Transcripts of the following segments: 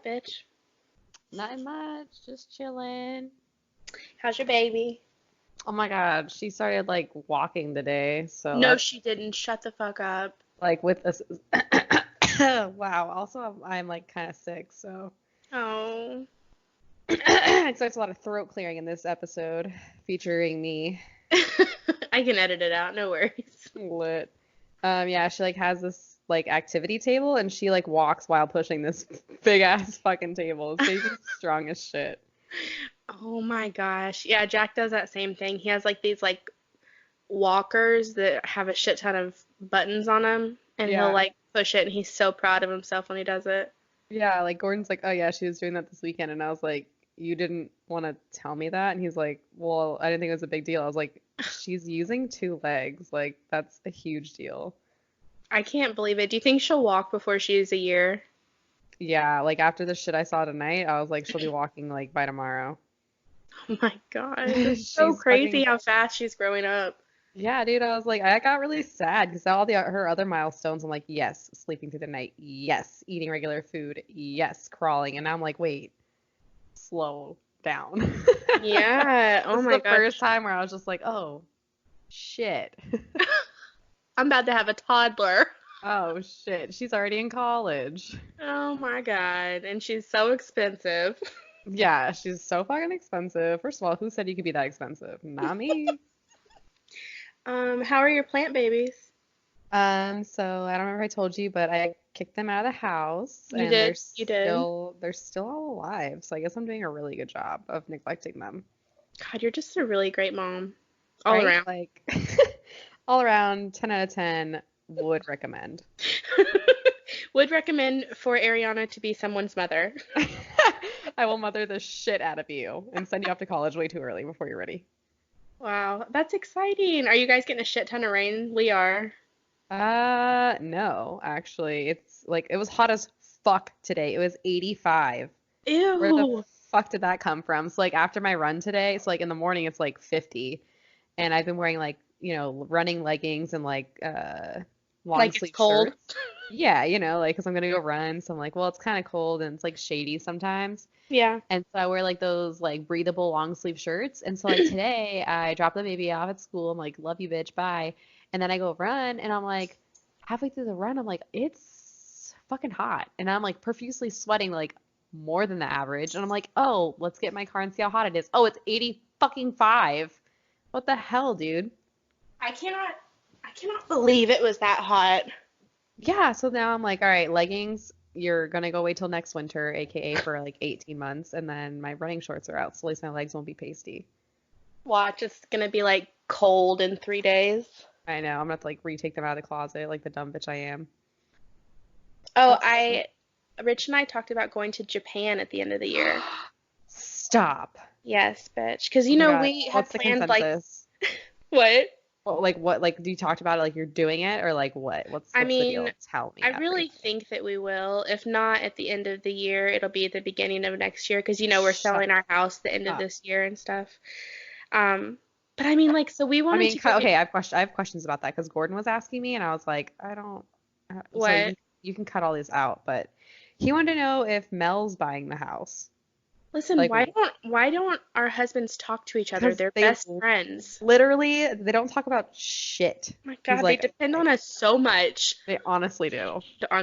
up, bitch? Not much, just chilling. How's your baby? Oh my God, she started like walking today, so No, that's she didn't. Shut the fuck up. like with this. Wow. Also, I'm like kind of sick, so Oh. expect a lot of throat clearing in this episode featuring me. I can edit it out, no worries. Lit. Yeah, she like has this like activity table, and she like walks while pushing this big ass fucking table. This baby's strong as shit. Oh my gosh. Yeah, Jack does that same thing. He has like these like walkers that have a shit ton of buttons on them, and he'll Yeah. like push it, and he's so proud of himself when he does it. Yeah, like Gordon's like, oh yeah, she was doing that this weekend, and I was like, you didn't want to tell me that, and he's like, well, I didn't think it was a big deal. I was like, she's using two legs, like that's a huge deal. I can't believe it. Do you think she'll walk before she's a year? Yeah, like after the shit I saw tonight, I was like, she'll be walking like by tomorrow. Oh my gosh, it's so She's crazy fucking, how fast she's growing up. yeah, dude. I was like, I got really sad because all the her other milestones, I'm like, yes, sleeping through the night, yes, eating regular food, yes, crawling, and now I'm like, wait, slow down. Yeah, oh This is my the first gosh. time where I was just like, oh. Shit. I'm about to have a toddler. Oh shit. She's already in college. Oh my God. And she's so expensive. Yeah, she's so fucking expensive. First of all, who said you could be that expensive? Not me. How are your plant babies? So I don't remember if I told you, but I kicked them out of the house You and did. You did. they're still all alive. So I guess I'm doing a really good job of neglecting them. God, you're just a really great mom. All Right? around. Like all around 10 out of 10 would recommend. Would recommend for Ariana to be someone's mother. I will mother the shit out of you and send you off to college way too early before you're ready. Wow, that's exciting. Are you guys getting a shit ton of rain? We are. No, actually. It's like it was hot as fuck today. It was 85. Where the Ew. fuck did that come from? So like after my run today, it's like in the morning it's like 50 and I've been wearing like, running leggings and like long Like it's sleeve cold. shirts. Yeah, like 'cause I'm gonna go run, so I'm like, well, it's kind of cold and it's like shady sometimes. Yeah. And so I wear like those like breathable long sleeve shirts. And so like today I dropped the baby off at school. I'm like, love you, bitch, bye. And then I go run and I'm like, halfway through the run, I'm like, it's fucking hot. And I'm like profusely sweating like more than the average. And I'm like, oh, let's get in my car and see how hot it is. Oh, it's 80 fucking 5. What the hell, dude? I cannot I cannot believe it was that hot. Yeah, so now I'm like, all right, leggings, you're gonna go wait till next winter, aka for like 18 months, and then my running shorts are out, so at least my legs won't be pasty. Watch, it's gonna be like cold in 3 days. I know, I'm gonna have to like retake them out of the closet like the dumb bitch I am. Oh, That's I Rich and I talked about going to Japan at the end of the year. Stop. Yes, bitch. Because Oh my God. we had What's the planned like consensus? what? Well, like what like do you talked about it like you're doing it or like what? What's I what's the mean, deal? Tell me I really everything. think that we will. If not at the end of the year, it'll be at the beginning of next year because we're Shut selling our house the end of up. this year and stuff. Um, but I mean, like, so we I wanted mean, to go to okay, I have questions about that because Gordon was asking me and I was like, I don't so what? you can cut all these out, but he wanted to know if Mel's buying the house. Listen, Like, why don't our husbands talk to each other? because They're they best friends. literally they don't talk about shit. Oh my He's God, they like, depend on us so much. they honestly do. On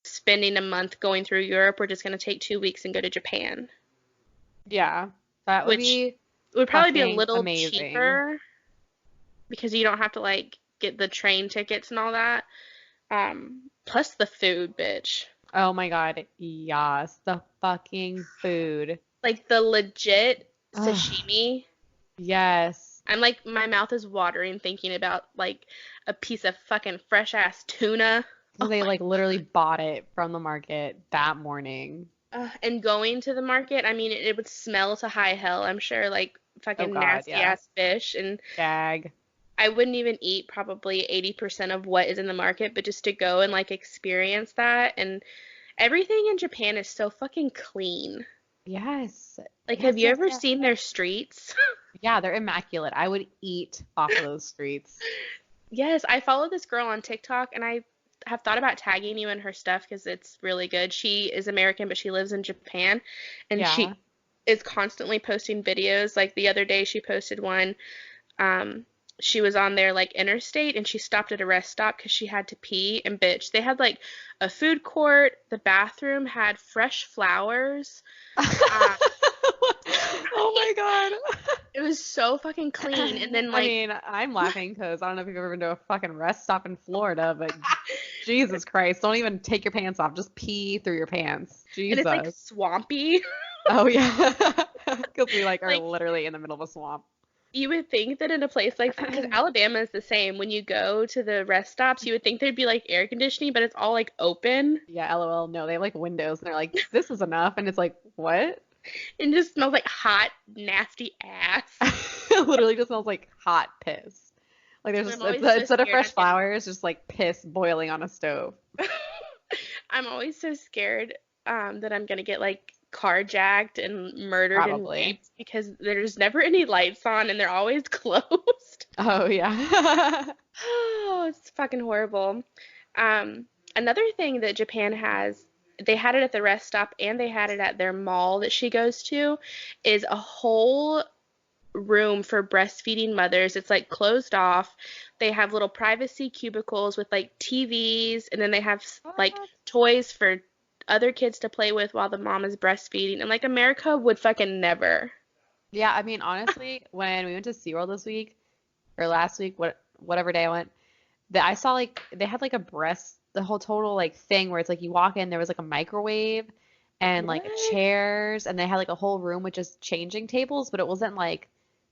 spending a month going through Europe, we're just gonna take 2 weeks and go to Japan, Yeah, that would which be would probably be a fucking little amazing. cheaper because you don't have to like get the train tickets and all that. Plus the food, bitch. Oh my God, yes, the fucking food. Like the legit Ugh, sashimi. yes. I'm like, my mouth is watering thinking about like a piece of fucking fresh ass tuna. So they like literally bought it from the market that morning. And going to the market, I mean, it would smell to high hell, I'm sure, like Oh fucking God, nasty yeah. ass fish. And Gag. I wouldn't even eat probably 80% of what is in the market, but just to go and like experience that. And everything in Japan is so fucking clean. Yes. Like, have Yes, you yes, ever yes. seen their streets? Yeah, they're immaculate. I would eat off of those streets. Yes, I follow this girl on TikTok and have thought about tagging you in her stuff because it's really good. She is American, but she lives in Japan, and Yeah. she is constantly posting videos. Like the other day, she posted one. Um, she was on their like interstate, and she stopped at a rest stop because she had to pee. And bitch, they had like a food court. The bathroom had fresh flowers. Um, Oh my God. it was so fucking clean. And then I like, mean, I'm laughing because I don't know if you've ever been to a fucking rest stop in Florida, but Jesus Christ, don't even take your pants off. Just pee through your pants. and it's like Jesus. swampy. Oh yeah. Because we like are Like literally in the middle of a swamp. you would think that in a place like that, because Alabama is the same. When you go to the rest stops, you would think there'd be like air conditioning, but it's all like open Yeah, LOL. No, they have like windows and they're like, this is enough. And it's like, what? and just smells like hot, nasty ass. It literally just smells like hot piss. Like there's And just I'm always so instead of scared fresh flowers, just like piss boiling on a stove. I'm always so scared that I'm gonna get like carjacked and murdered and Probably. raped because there's never any lights on and they're always closed. Oh yeah. Oh, it's fucking horrible. Another thing that Japan has, they had it at the rest stop and they had it at their mall that she goes to, is a whole room for breastfeeding mothers. It's like closed off. They have little privacy cubicles with like TVs, and then they have like What? toys for other kids to play with while the mom is breastfeeding. And like America would fucking never. Yeah, I mean honestly, when we went to SeaWorld this week or last week, whatever day I went, that I saw like they had like a breast the whole total like thing where it's like you walk in, there was like a microwave and like What? chairs and they had like a whole room with just changing tables, but it wasn't like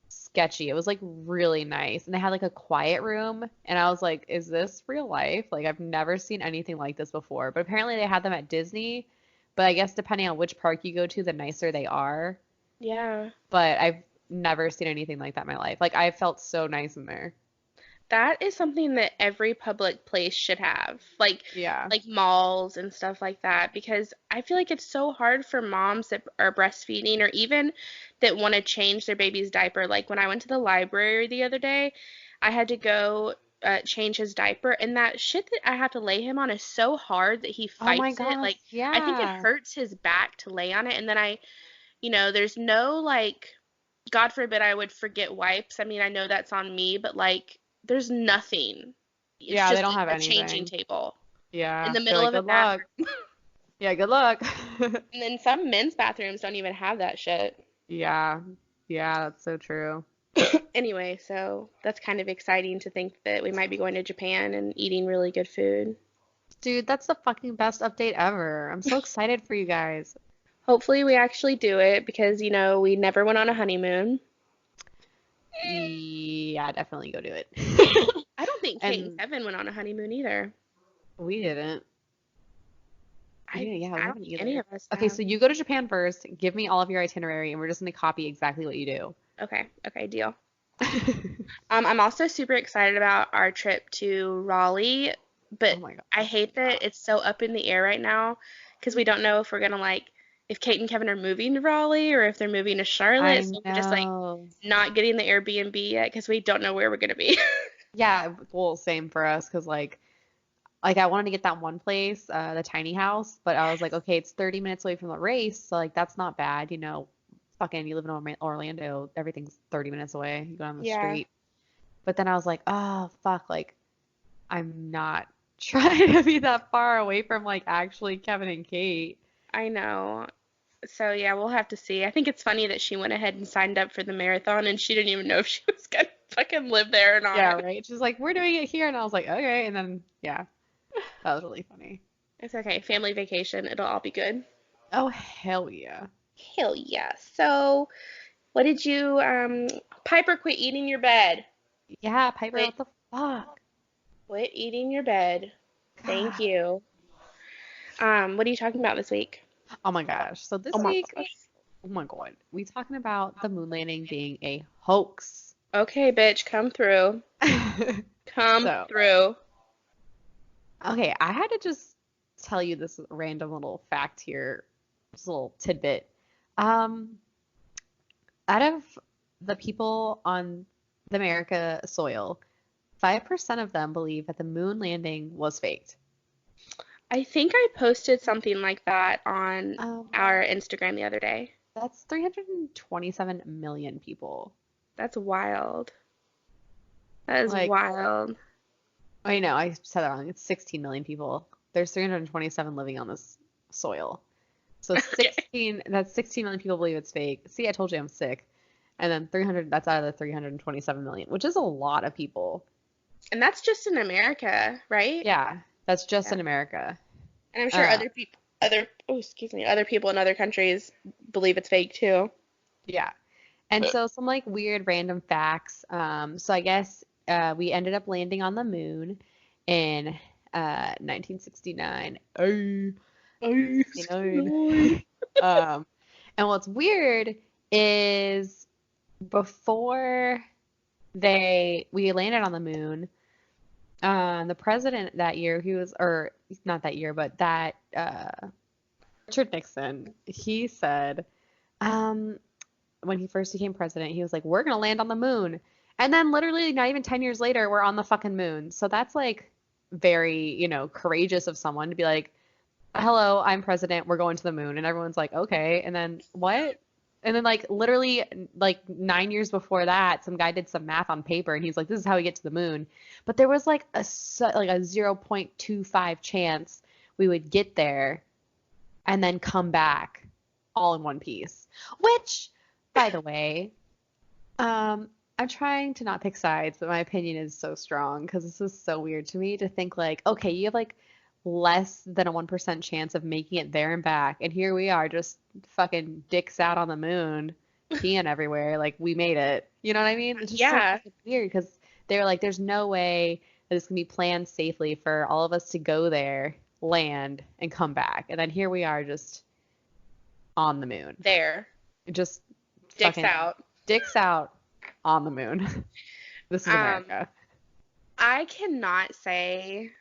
sketchy. It was like really nice. And they had like a quiet room and I was like, is this real life? Like I've never seen anything like this before. But apparently they had them at Disney, but I guess depending on which park you go to, the nicer they are. Yeah. But I've never seen anything like that in my life. Like I felt so nice in there. That is something that every public place should have, Yeah. like malls and stuff like that, because I feel like it's so hard for moms that are breastfeeding or even that want to change their baby's diaper. Like when I went to the library the other day, I had to go change his diaper, and that shit that I have to lay him on is so hard that he Oh my fights it. gosh, Like I think it yeah. hurts his back to lay on it, and then there's no like God forbid I would forget wipes. I mean, I know that's on me, but like, there's nothing. It's Yeah, they just don't have a changing anything. table in Yeah. the They're middle like, of a good luck. bathroom. Yeah, good luck. And then some men's bathrooms don't even have that shit. Yeah. Yeah, that's so true. Anyway, so that's kind of exciting to think that we might be going to Japan and eating really good food. Dude, that's the fucking best update ever. I'm so excited for you guys. Hopefully, we actually do it because, we never went on a honeymoon. Yeah, definitely go do it. I don't think Kate and And Kevin went on a honeymoon either. we didn't. Yeah, I we don't haven't think any either. of us Okay, have. so you go to Japan first, give me all of your itinerary, and we're just gonna copy exactly what you do. Okay, okay, deal. I'm also super excited about our trip to Raleigh, but Oh my I gosh. hate Yeah. that it's so up in the air right now because we don't know if we're gonna if Kate and Kevin are moving to Raleigh or if they're moving to I Charlotte. So we're just like know. not getting the Airbnb yet because we don't know where we're gonna be. Yeah, well, same for us, because like I wanted to get that one place, the tiny house, but I was like, okay, it's 30 minutes away from the race, so like that's not bad, you know. Fucking, you live in Orlando, everything's 30 minutes away. You go down the Yeah, street. But then I was like, oh fuck, like I'm not trying to be that far away from like actually Kevin and Kate. I know. So yeah, we'll have to see. I think it's funny that she went ahead and signed up for the marathon and she didn't even know if she was gonna fucking live there or Yeah, not. right. She's like, we're doing it here, and I was like, okay, and then yeah, that was really funny. It's okay. Family vacation. It'll all be good. Oh hell yeah. Hell yeah. So, what did you Piper, quit eating your bed. Yeah, Piper, Quit what the fuck? quit eating your bed. Thank God. you. What are you talking about this week? Oh my gosh. So Oh this my week, gosh. oh my God, we talking about the moon landing being a hoax. Okay, bitch, come through. Come So, through. okay, I had to just tell you this random little fact here, this little tidbit. Um, Out of the people on the America soil, 5% of them believe that the moon landing was faked. I think I posted something like that on Um, our Instagram the other day. that's 327 million people. That's wild. That is Like, wild. I know, I said that wrong. It's 16 million people. There's 327 living on this soil. So Okay. 16, that's 16 million people believe it's fake. See, I told you I'm sick. And then 300, that's out of the 327 million, which is a lot of people. And that's just in America, right? Yeah, that's just Yeah. in America. And I'm sure Uh, other people, other people in other countries believe it's fake too. yeah. And so some like weird random facts. So I guess we ended up landing on the moon in 1969. Oh, I 69. know. Um, and what's weird is before we landed on the moon, the president that year, he was, or not that year, but that Richard Nixon, he said, um, when he first became president, he was like, "We're gonna land on the moon," and then literally not even 10 years later, we're on the fucking moon. So that's like very, courageous of someone to be like, "Hello, I'm president. We're going to the moon," and everyone's like, "Okay," and then what? And then like literally like 9 years before that, some guy did some math on paper and he's like, "This is how we get to the moon." But there was like a 0.25 chance we would get there and then come back all in one piece. Which, by the way, I'm trying to not pick sides, but my opinion is so strong because this is so weird to me to think like, okay, you have like less than a 1% chance of making it there and back, and here we are just fucking dicks out on the moon, peeing everywhere, like we made it. You know what I mean? It's just so Yeah, fucking weird because they were like, there's no way that it's gonna be planned safely for all of us to go there, land, and come back, and then here we are just on the moon. there. Just Dicks fucking out. dicks out on the moon. This is Um, America. I cannot say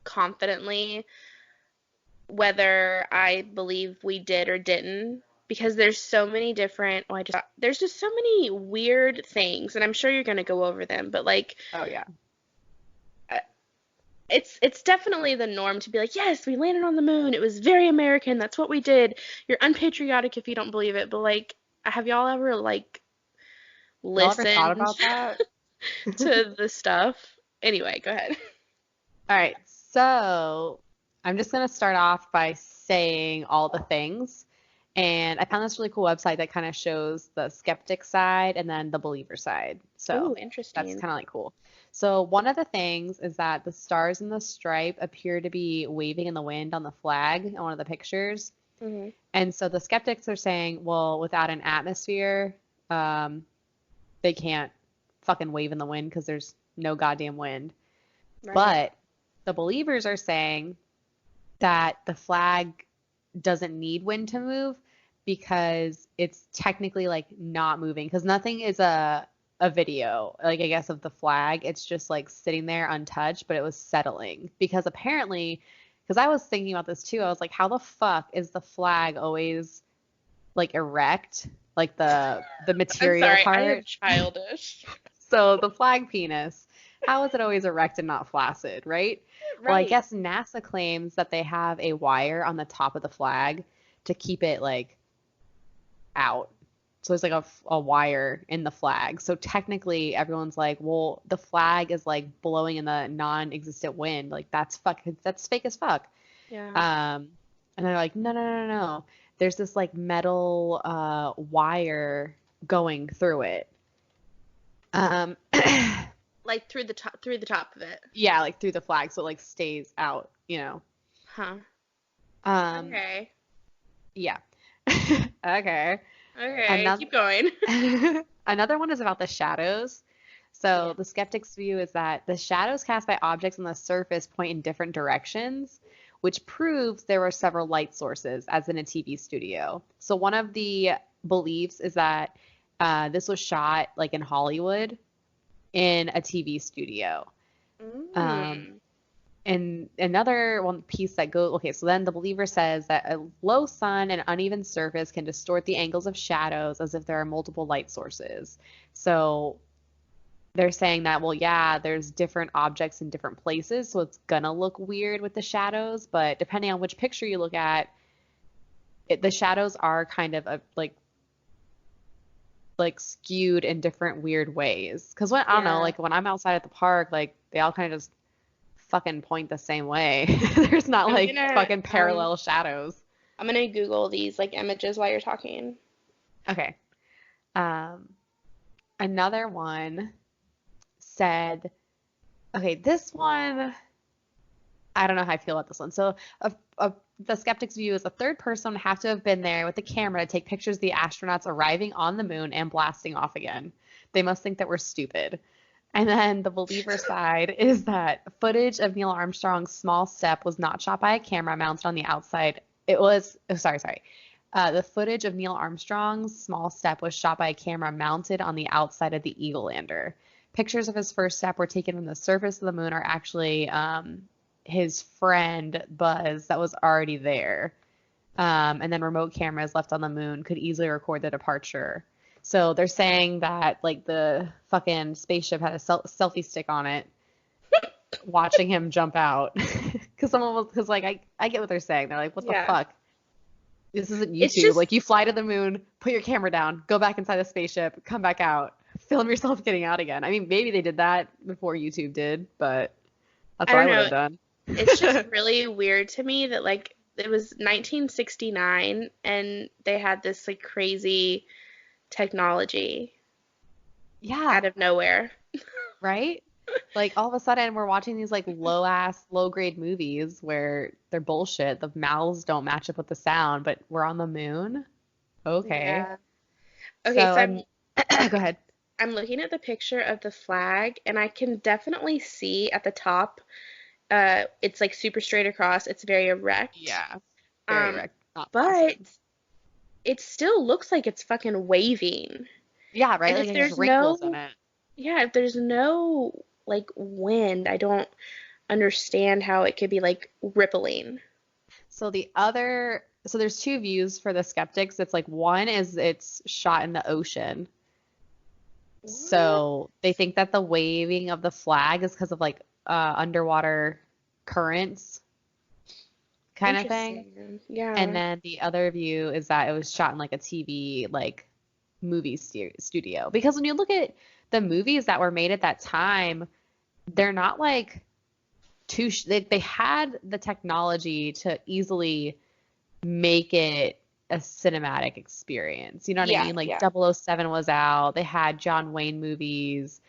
confidently whether I believe we did or didn't because there's so many different, there's just so many weird things, and I'm sure you're gonna go over them, but like Oh yeah. uh, it's definitely the norm to be like, yes, we landed on the moon. It was very American. That's what we did. You're unpatriotic if you don't believe it, but like, have y'all ever like Y'all ever thought listened about that? to the stuff? Anyway, go ahead. All right. So I'm just gonna start off by saying all the things. And I found this really cool website that kind of shows the skeptic side and then the believer side. So Ooh, that's interesting. kind of like cool. So one of the things is that the stars in the stripe appear to be waving in the wind on the flag in one of the pictures. Hmm. And so the skeptics are saying, well, without an atmosphere, um, they can't fucking wave in the wind because there's no goddamn wind. Right. But the believers are saying that the flag doesn't need wind to move because it's technically like not moving because nothing is a video like I guess of the flag. It's just like sitting there untouched, but it was settling because apparently because I was thinking about this too. I was like, how the fuck is the flag always like erect, like the I'm material sorry, I part? am childish. So the flag penis, how is it always erect and not flaccid, right? Well, I Right. guess NASA claims that they have a wire on the top of the flag to keep it like out. So there's like a wire in the flag. So technically everyone's like, well, the flag is like blowing in the non-existent wind. Like that's fake as fuck. Yeah. Um, and they're like, no, no, no, no, no. There's this like metal wire going through it. Um, Like through the top of it. yeah, like through the flag, so it like stays out. Huh. Um, Okay. yeah. Okay. Okay, Another keep going. another one is about the shadows. So Yeah. the skeptic's view is that the shadows cast by objects on the surface point in different directions, which proves there were several light sources, as in a TV studio. So one of the beliefs is that this was shot like in Hollywood in a TV studio. Um, Mm. And another one piece that goes, okay, so then the believer says that a low sun and uneven surface can distort the angles of shadows as if there are multiple light sources. So they're saying that, well, yeah, there's different objects in different places, so it's gonna look weird with the shadows, but depending on which picture you look at, the shadows are kind of like skewed in different weird ways. Because when I don't know, Yeah. like when I'm outside at the park, like they all kind of just fucking point the same way. There's not I'm like gonna fucking parallel shadows. I'm gonna Google these like images while you're talking. Okay. Um, Another one said, okay, this one, I don't know how I feel about this one. So, the skeptic's view is a third person would have to have been there with the camera to take pictures of the astronauts arriving on the moon and blasting off again. They must think that we're stupid. And then the believer side is that footage of Neil Armstrong's small step was not shot by a camera mounted on the outside. It was, oh, sorry. The footage of Neil Armstrong's small step was shot by a camera mounted on the outside of the Eagle lander. Pictures of his first step were taken from the surface of the moon are actually his friend Buzz that was already there. And then remote cameras left on the moon could easily record the departure. So they're saying that like the fucking spaceship had a selfie stick on it, watching him jump out. Because like I get what they're saying. They're like, what the Yeah. fuck? This isn't It's YouTube. just Like you fly to the moon, put your camera down, go back inside the spaceship, come back out, film yourself getting out again. I mean, maybe they did that before YouTube did, but that's I what I don't would know. have done. It's just really weird to me that like it was 1969 and they had this like crazy technology Yeah, out of nowhere. right? Like all of a sudden we're watching these like low ass, low grade movies where they're bullshit. The mouths don't match up with the sound, but we're on the moon. Okay. Yeah. Okay, So so I'm go ahead. I'm looking at the picture of the flag and I can definitely see at the top it's like super straight across. It's very erect. Yeah. Very Um erect, not but flaccid. it still looks like it's fucking waving. Yeah, right? And Like if there's there's wrinkles in no it. yeah, if there's no like wind, I don't understand how it could be like rippling. So there's two views for the skeptics. It's like one is it's shot in the ocean. What? So they think that the waving of the flag is because of like underwater currents kind of thing. Interesting. And Yeah. then the other view is that it was shot in like a TV like movie studio. Because when you look at the movies that were made at that time, they're not like they had the technology to easily make it a cinematic experience. You know what I Yeah, mean? Like yeah. 007 was out. They had John Wayne movies.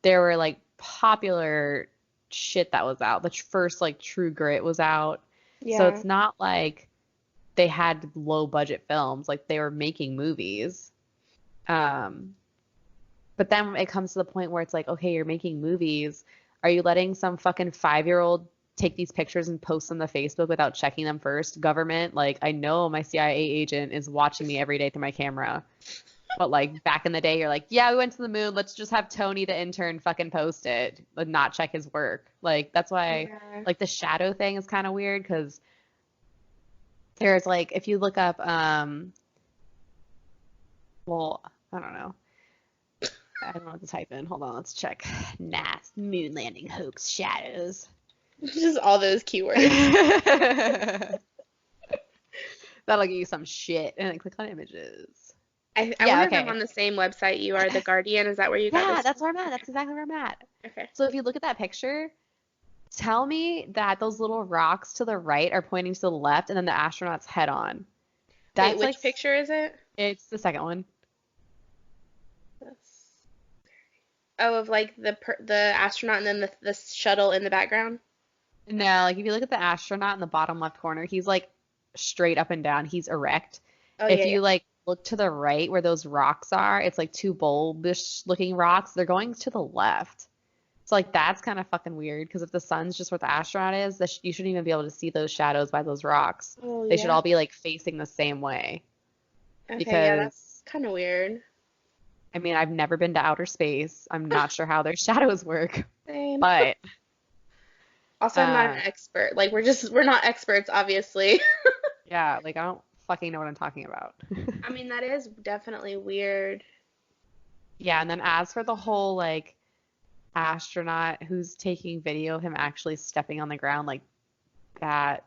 There were like popular shit that was out. The first like True Grit was out. So Yeah. it's not like they had low budget films. Like they were making movies. Um, but then it comes to the point where it's like, okay, you're making movies. Are you letting some fucking 5-year-old take these pictures and post them to Facebook without checking them first? Government, like, I know my CIA agent is watching me every day through my camera. But like back in the day, you're like, yeah, we went to the moon. Let's just have Tony the intern fucking post it, but not check his work. Like that's why Yeah. like the shadow thing is kind of weird because there's like if you look up well, I don't know. I don't know what to type in. Hold on, let's check. NAS moon landing hoax shadows. Just all those keywords. That'll give you some shit. And then click on images. I Yeah, wonder if I'm okay. on the same website you are, The Guardian. Is that where you got Yeah, this that's from? where I'm at. That's exactly where I'm at. Okay. So if you look at that picture, tell me that those little rocks to the right are pointing to the left and then the astronaut's head on. Wait, That's like, which picture is it? it's the second one. This. Oh, of like the astronaut and then the shuttle in the background. No, like if you look at the astronaut in the bottom left corner, he's like straight up and down. He's erect. Oh yeah, If yeah. you like look to the right where those rocks are, it's like two bulbish looking rocks. They're going to the left. So like that's kind of fucking weird because if the sun's just where the astronaut is, you shouldn't even be able to see those shadows by those rocks. Oh They should yeah. all be like facing the same way Okay, yeah, because that's kind of weird. I mean, I've never been to outer space. I'm not sure how their shadows work, Same. but Also, I'm not an uh expert. Like we're not experts, obviously. yeah, like I don't fucking know what I'm talking about. I mean, that is definitely weird. Yeah, and then as for the whole like astronaut who's taking video of him actually stepping on the ground, like that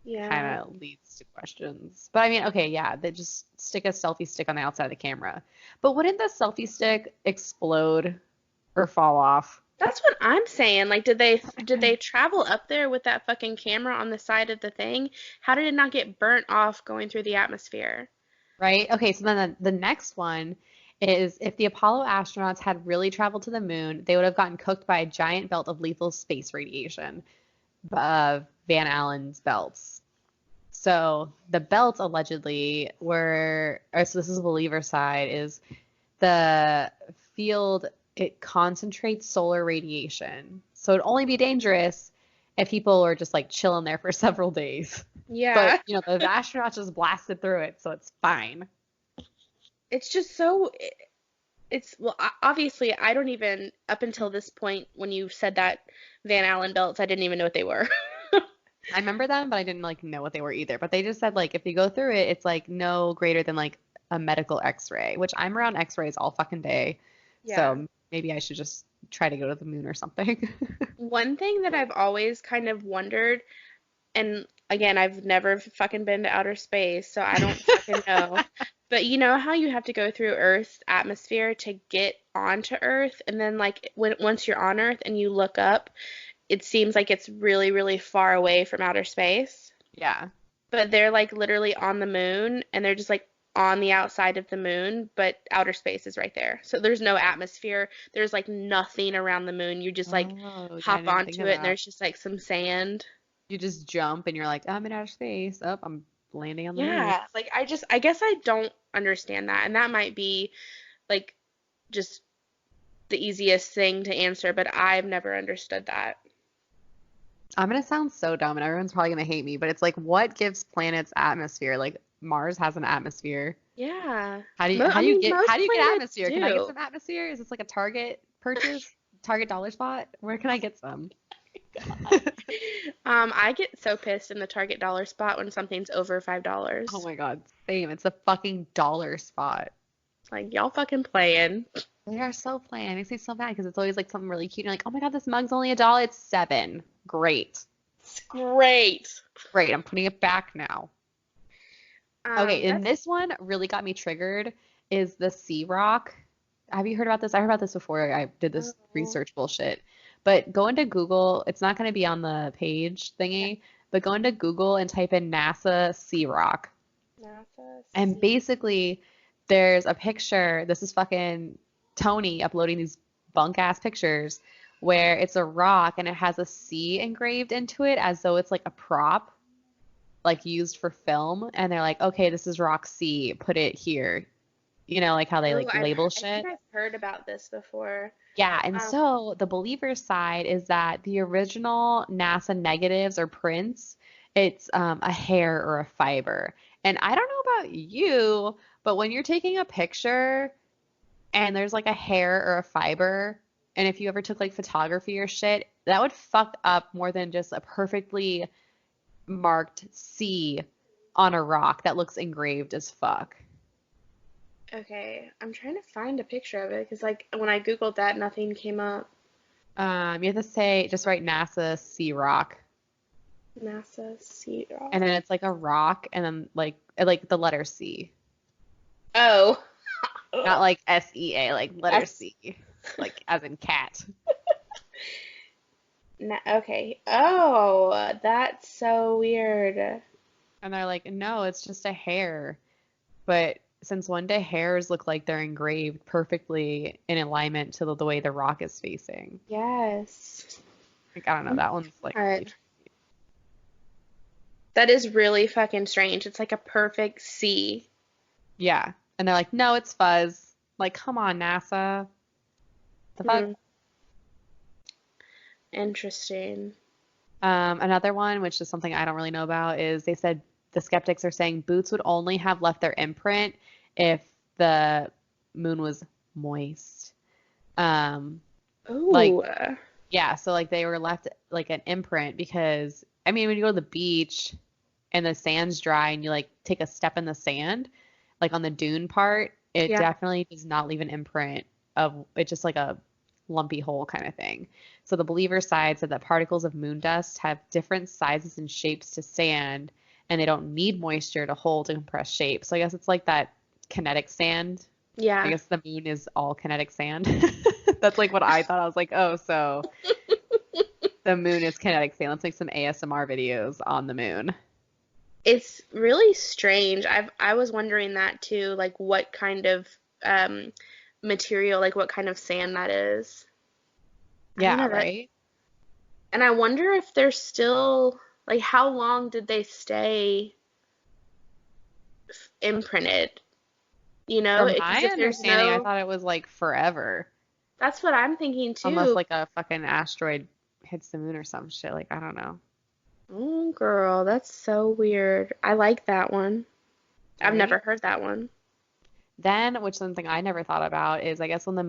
Yeah. kind of leads to questions. But I mean, okay, yeah, they just stick a selfie stick on the outside of the camera. But wouldn't the selfie stick explode or fall off? That's what I'm saying. Like, did they travel up there with that fucking camera on the side of the thing? How did it not get burnt off going through the atmosphere? Right? Okay, so then the next one is if the Apollo astronauts had really traveled to the moon, they would have gotten cooked by a giant belt of lethal space radiation, Van Allen's belts. So the belts allegedly were, or so this is the believer side, is the field, it concentrates solar radiation. So it'd only be dangerous if people were just like chilling there for several days. But, Yeah. you know, the astronauts just blasted through it, so it's fine. It's just so it's well obviously I don't even up until this point when you said that Van Allen belts I didn't even know what they were. I remember them, but I didn't like know what they were either. But they just said like if you go through it, it's like no greater than like a medical x-ray, which I'm around x-rays all fucking day. Yeah. So maybe I should just try to go to the moon or something. One thing that I've always kind of wondered, and again, I've never fucking been to outer space, so I don't fucking know. But you know how you have to go through Earth's atmosphere to get onto Earth, and then like when once you're on Earth and you look up, it seems like it's really, really far away from outer space. Yeah. But they're like literally on the moon and they're just like on the outside of the moon, but outer space is right there. So there's no atmosphere. There's like nothing around the moon. You just like Oh, yeah, I hop didn't think onto of it and that. there's just like some sand. You just jump and you're like, I'm in outer space. Oh, I'm landing on the moon. Yeah, like I guess I don't understand that. And that might be like just the easiest thing to answer, but I've never understood that. I'm gonna sound so dumb and everyone's probably gonna hate me, but it's like what gives planets atmosphere? Like Mars has an atmosphere. Yeah. How I do you mean, get most planets atmosphere? Can I get do. some atmosphere? Is this like a Target purchase? Target dollar spot? Where can I get some? I get so pissed in the Target dollar spot when something's over Oh $5. my God, same. It's a fucking dollar spot. Like y'all fucking playing. They are so plain. It makes me so mad because it's always like something really cute. You're like, oh my God, this mug's only $1. It's 7. Great. It's great. Great. I'm putting it back now. Okay, and That's this one really got me triggered is the Sea Rock. Have you heard about this? I heard about this before I did this oh, research bullshit. But go into Google, it's not going to be on the page yeah, thingy, but go into Google and type in NASA Sea Rock. NASA And sea. basically, there's a picture. This is fucking Tony uploading these bunk ass pictures where it's a rock and it has a sea engraved into it as though it's like a prop, like used for film. And they're like, okay, this is rock C, put it here. You know, like how they Oh, like label I think shit. I've heard about this before. Yeah, and Um, so the believer side is that the original NASA negatives or prints, it's a hair or a fiber. And I don't know about you, but when you're taking a picture and there's like a hair or a fiber, and if you ever took like photography or shit, that would fuck up more than just a perfectly marked C on a rock that looks engraved as fuck. okay, I'm trying to find a picture of it because like when I googled that, nothing came up. You have to say, just write NASA Sea Rock. NASA sea And then rock. it's like a rock and then like the letter C. Oh. Not like SEA, like letter Yes. C. Like as in cat. Okay. Oh, that's so weird. And they're like, no, it's just a hair. But since when do hairs look like they're engraved perfectly in alignment to the way the rock is facing? Yes. Like, I don't know, that one's like really God. That is really fucking strange. It's like a perfect C. yeah. And they're like, no, it's fuzz. Like, come on, NASA. The fuck? Hmm. Interesting. Another one, which is something I don't really know about, is they said the skeptics are saying boots would only have left their imprint if the moon was moist. Um, like, Ooh. yeah, so like they were left like an imprint because, I mean, when you go to the beach and the sand's dry and you like take a step in the sand, like on the dune part, it Yeah. definitely does not leave an imprint of it's just like a lumpy hole kind of thing. So the believer side said that particles of moon dust have different sizes and shapes to sand, and they don't need moisture to hold a compressed shape. So I guess it's like that kinetic sand. I Yeah. guess the moon is all kinetic sand. That's like what I thought. I was like, oh, so the moon is kinetic sand. Let's make some ASMR videos on the moon. It's really strange. I was wondering that too, like what kind of um material, like what kind of sand that is. I don't Yeah, know that. right? And I wonder if they're still like how long did they stay imprinted? You know, From because my if there's understanding, I no, thought it was like forever. that's what I'm thinking Unless too. like a fucking asteroid hits the moon or some shit. Like, I don't know. Oh, girl, that's so weird. I like that one. I've never Right? heard that one. Then, which something I never thought about is I guess when the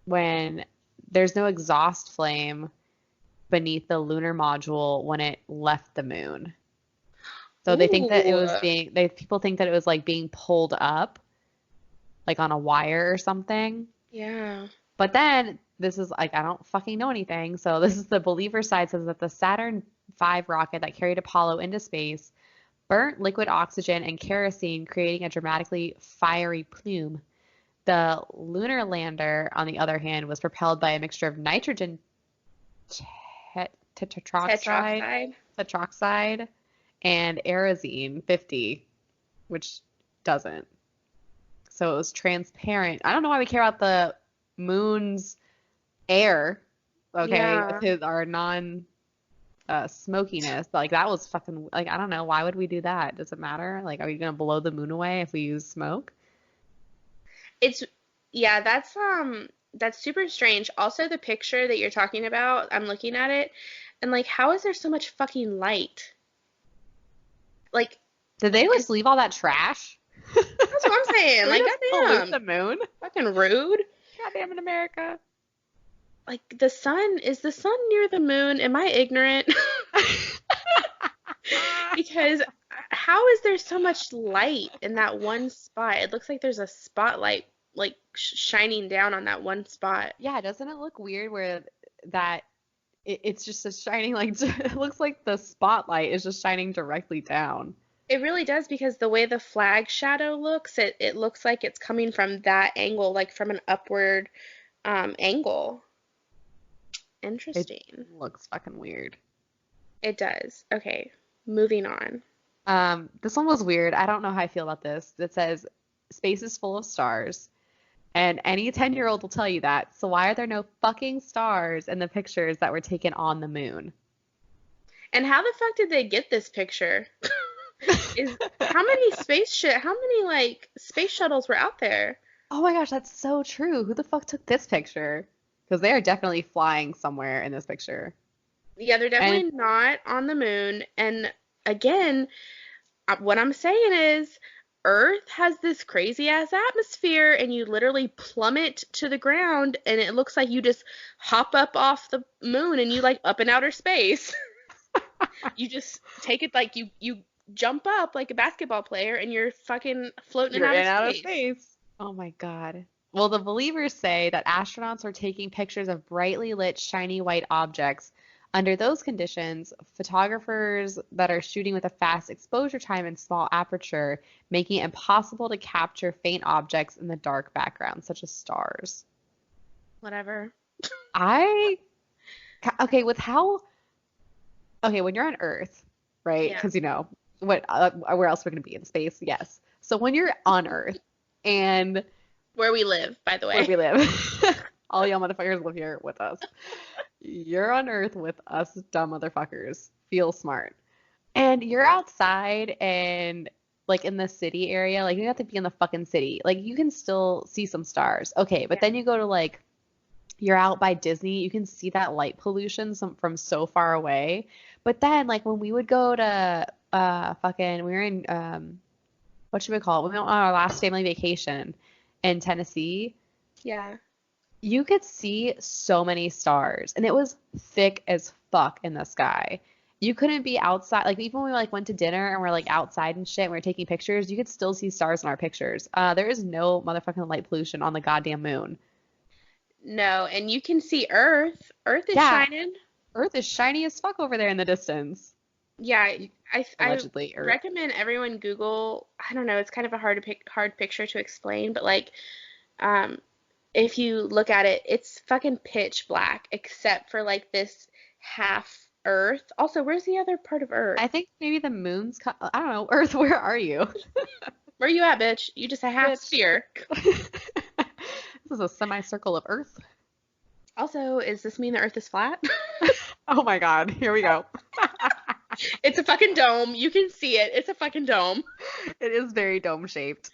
when there's no exhaust flame beneath the lunar module when it left the moon. So they think that it Ooh, was people think that it was like being pulled up, like on a wire or something. yeah. But then this is like, I don't fucking know anything. So this is the believer side says that the Saturn V rocket that carried Apollo into space burnt liquid oxygen and kerosene, creating a dramatically fiery plume. The lunar lander, on the other hand, was propelled by a mixture of nitrogen tetroxide, Tetroxide. tetroxide, and Aerozine 50, which doesn't. So it was transparent. I don't know why we care about the moon's air, okay, with Yeah. our non smokiness. Like that was fucking like I don't know, why would we do that? Does it matter? Like are we gonna blow the moon away if we use smoke? It's yeah, that's super strange. Also the picture that you're talking about, I'm looking at it and like how is there so much fucking light? Like Did they just is leave all that trash? that's what I'm saying. Did we Like just pollute goddamn, the moon? fucking rude. Goddamn in America. Like the sun, is the sun near the moon? Am I ignorant? Because how is there so much light in that one spot? It looks like there's a spotlight like shining down on that one spot. Yeah, doesn't it look weird where that it's just a shining like it looks like the spotlight is just shining directly down. It really does because the way the flag shadow looks, it looks like it's coming from that angle, like from an upward angle. It Interesting. looks fucking weird. It does. Okay, moving on. This one was weird. I don't know how I feel about this. It says space is full of stars, and any 10-year-old will tell you that. So why are there no fucking stars in the pictures that were taken on the moon? And how the fuck did they get this picture? Is how many how many like space shuttles were out there? Oh my gosh, that's so true. Who the fuck took this picture? Because they are definitely flying somewhere in this picture. Yeah, they're And definitely not on the moon. And again, what I'm saying is Earth has this crazy ass atmosphere and you literally plummet to the ground and it looks like you just hop up off the moon and you like up in outer space. You just take it like you jump up like a basketball player and you're fucking floating in you're outer in outer space. space. Oh my God. Well, the believers say that astronauts are taking pictures of brightly lit, shiny white objects. Under those conditions, photographers that are shooting with a fast exposure time and small aperture, making it impossible to capture faint objects in the dark background, such as stars. Whatever. I, okay, with how, okay, when you're on Earth, right? Yeah. Because where else we're going to be in space? Yes. So when you're on Earth and Where we live, by the where way. we live. All y'all motherfuckers live here with us. You're on Earth with us dumb motherfuckers. Feel smart. And you're outside and like in the city area, like you don't have to be in the fucking city. Like you can still see some stars. Okay, but Yeah. then you go to like you're out by Disney, you can see that light pollution from so far away. But then like when we would go to fucking we were in what should we call it? We went on our last family vacation in Tennessee. Yeah. You could see so many stars, and it was thick as fuck in the sky. you couldn't be outside. Like even when we like went to dinner and we're like outside and shit, and we're taking pictures, you could still see stars in our pictures. There is no motherfucking light pollution on the goddamn moon. No, and you can see Earth. Earth is Yeah, shining. Earth is shiny as fuck over there in the distance. Yeah, I Allegedly, Earth. recommend everyone Google. I don't know, it's kind of a hard picture to explain, but like um if you look at it, it's fucking pitch black except for like this half Earth. Also, where's the other part of Earth? I think maybe the moon's. I don't know. Earth, where are you? Where you at, bitch? You just a half Bitch. sphere. This is a semicircle of Earth. Also, does this mean the Earth is flat? Oh my God, here we go. It's a fucking dome. You can see it. It's a fucking dome. It is very dome shaped.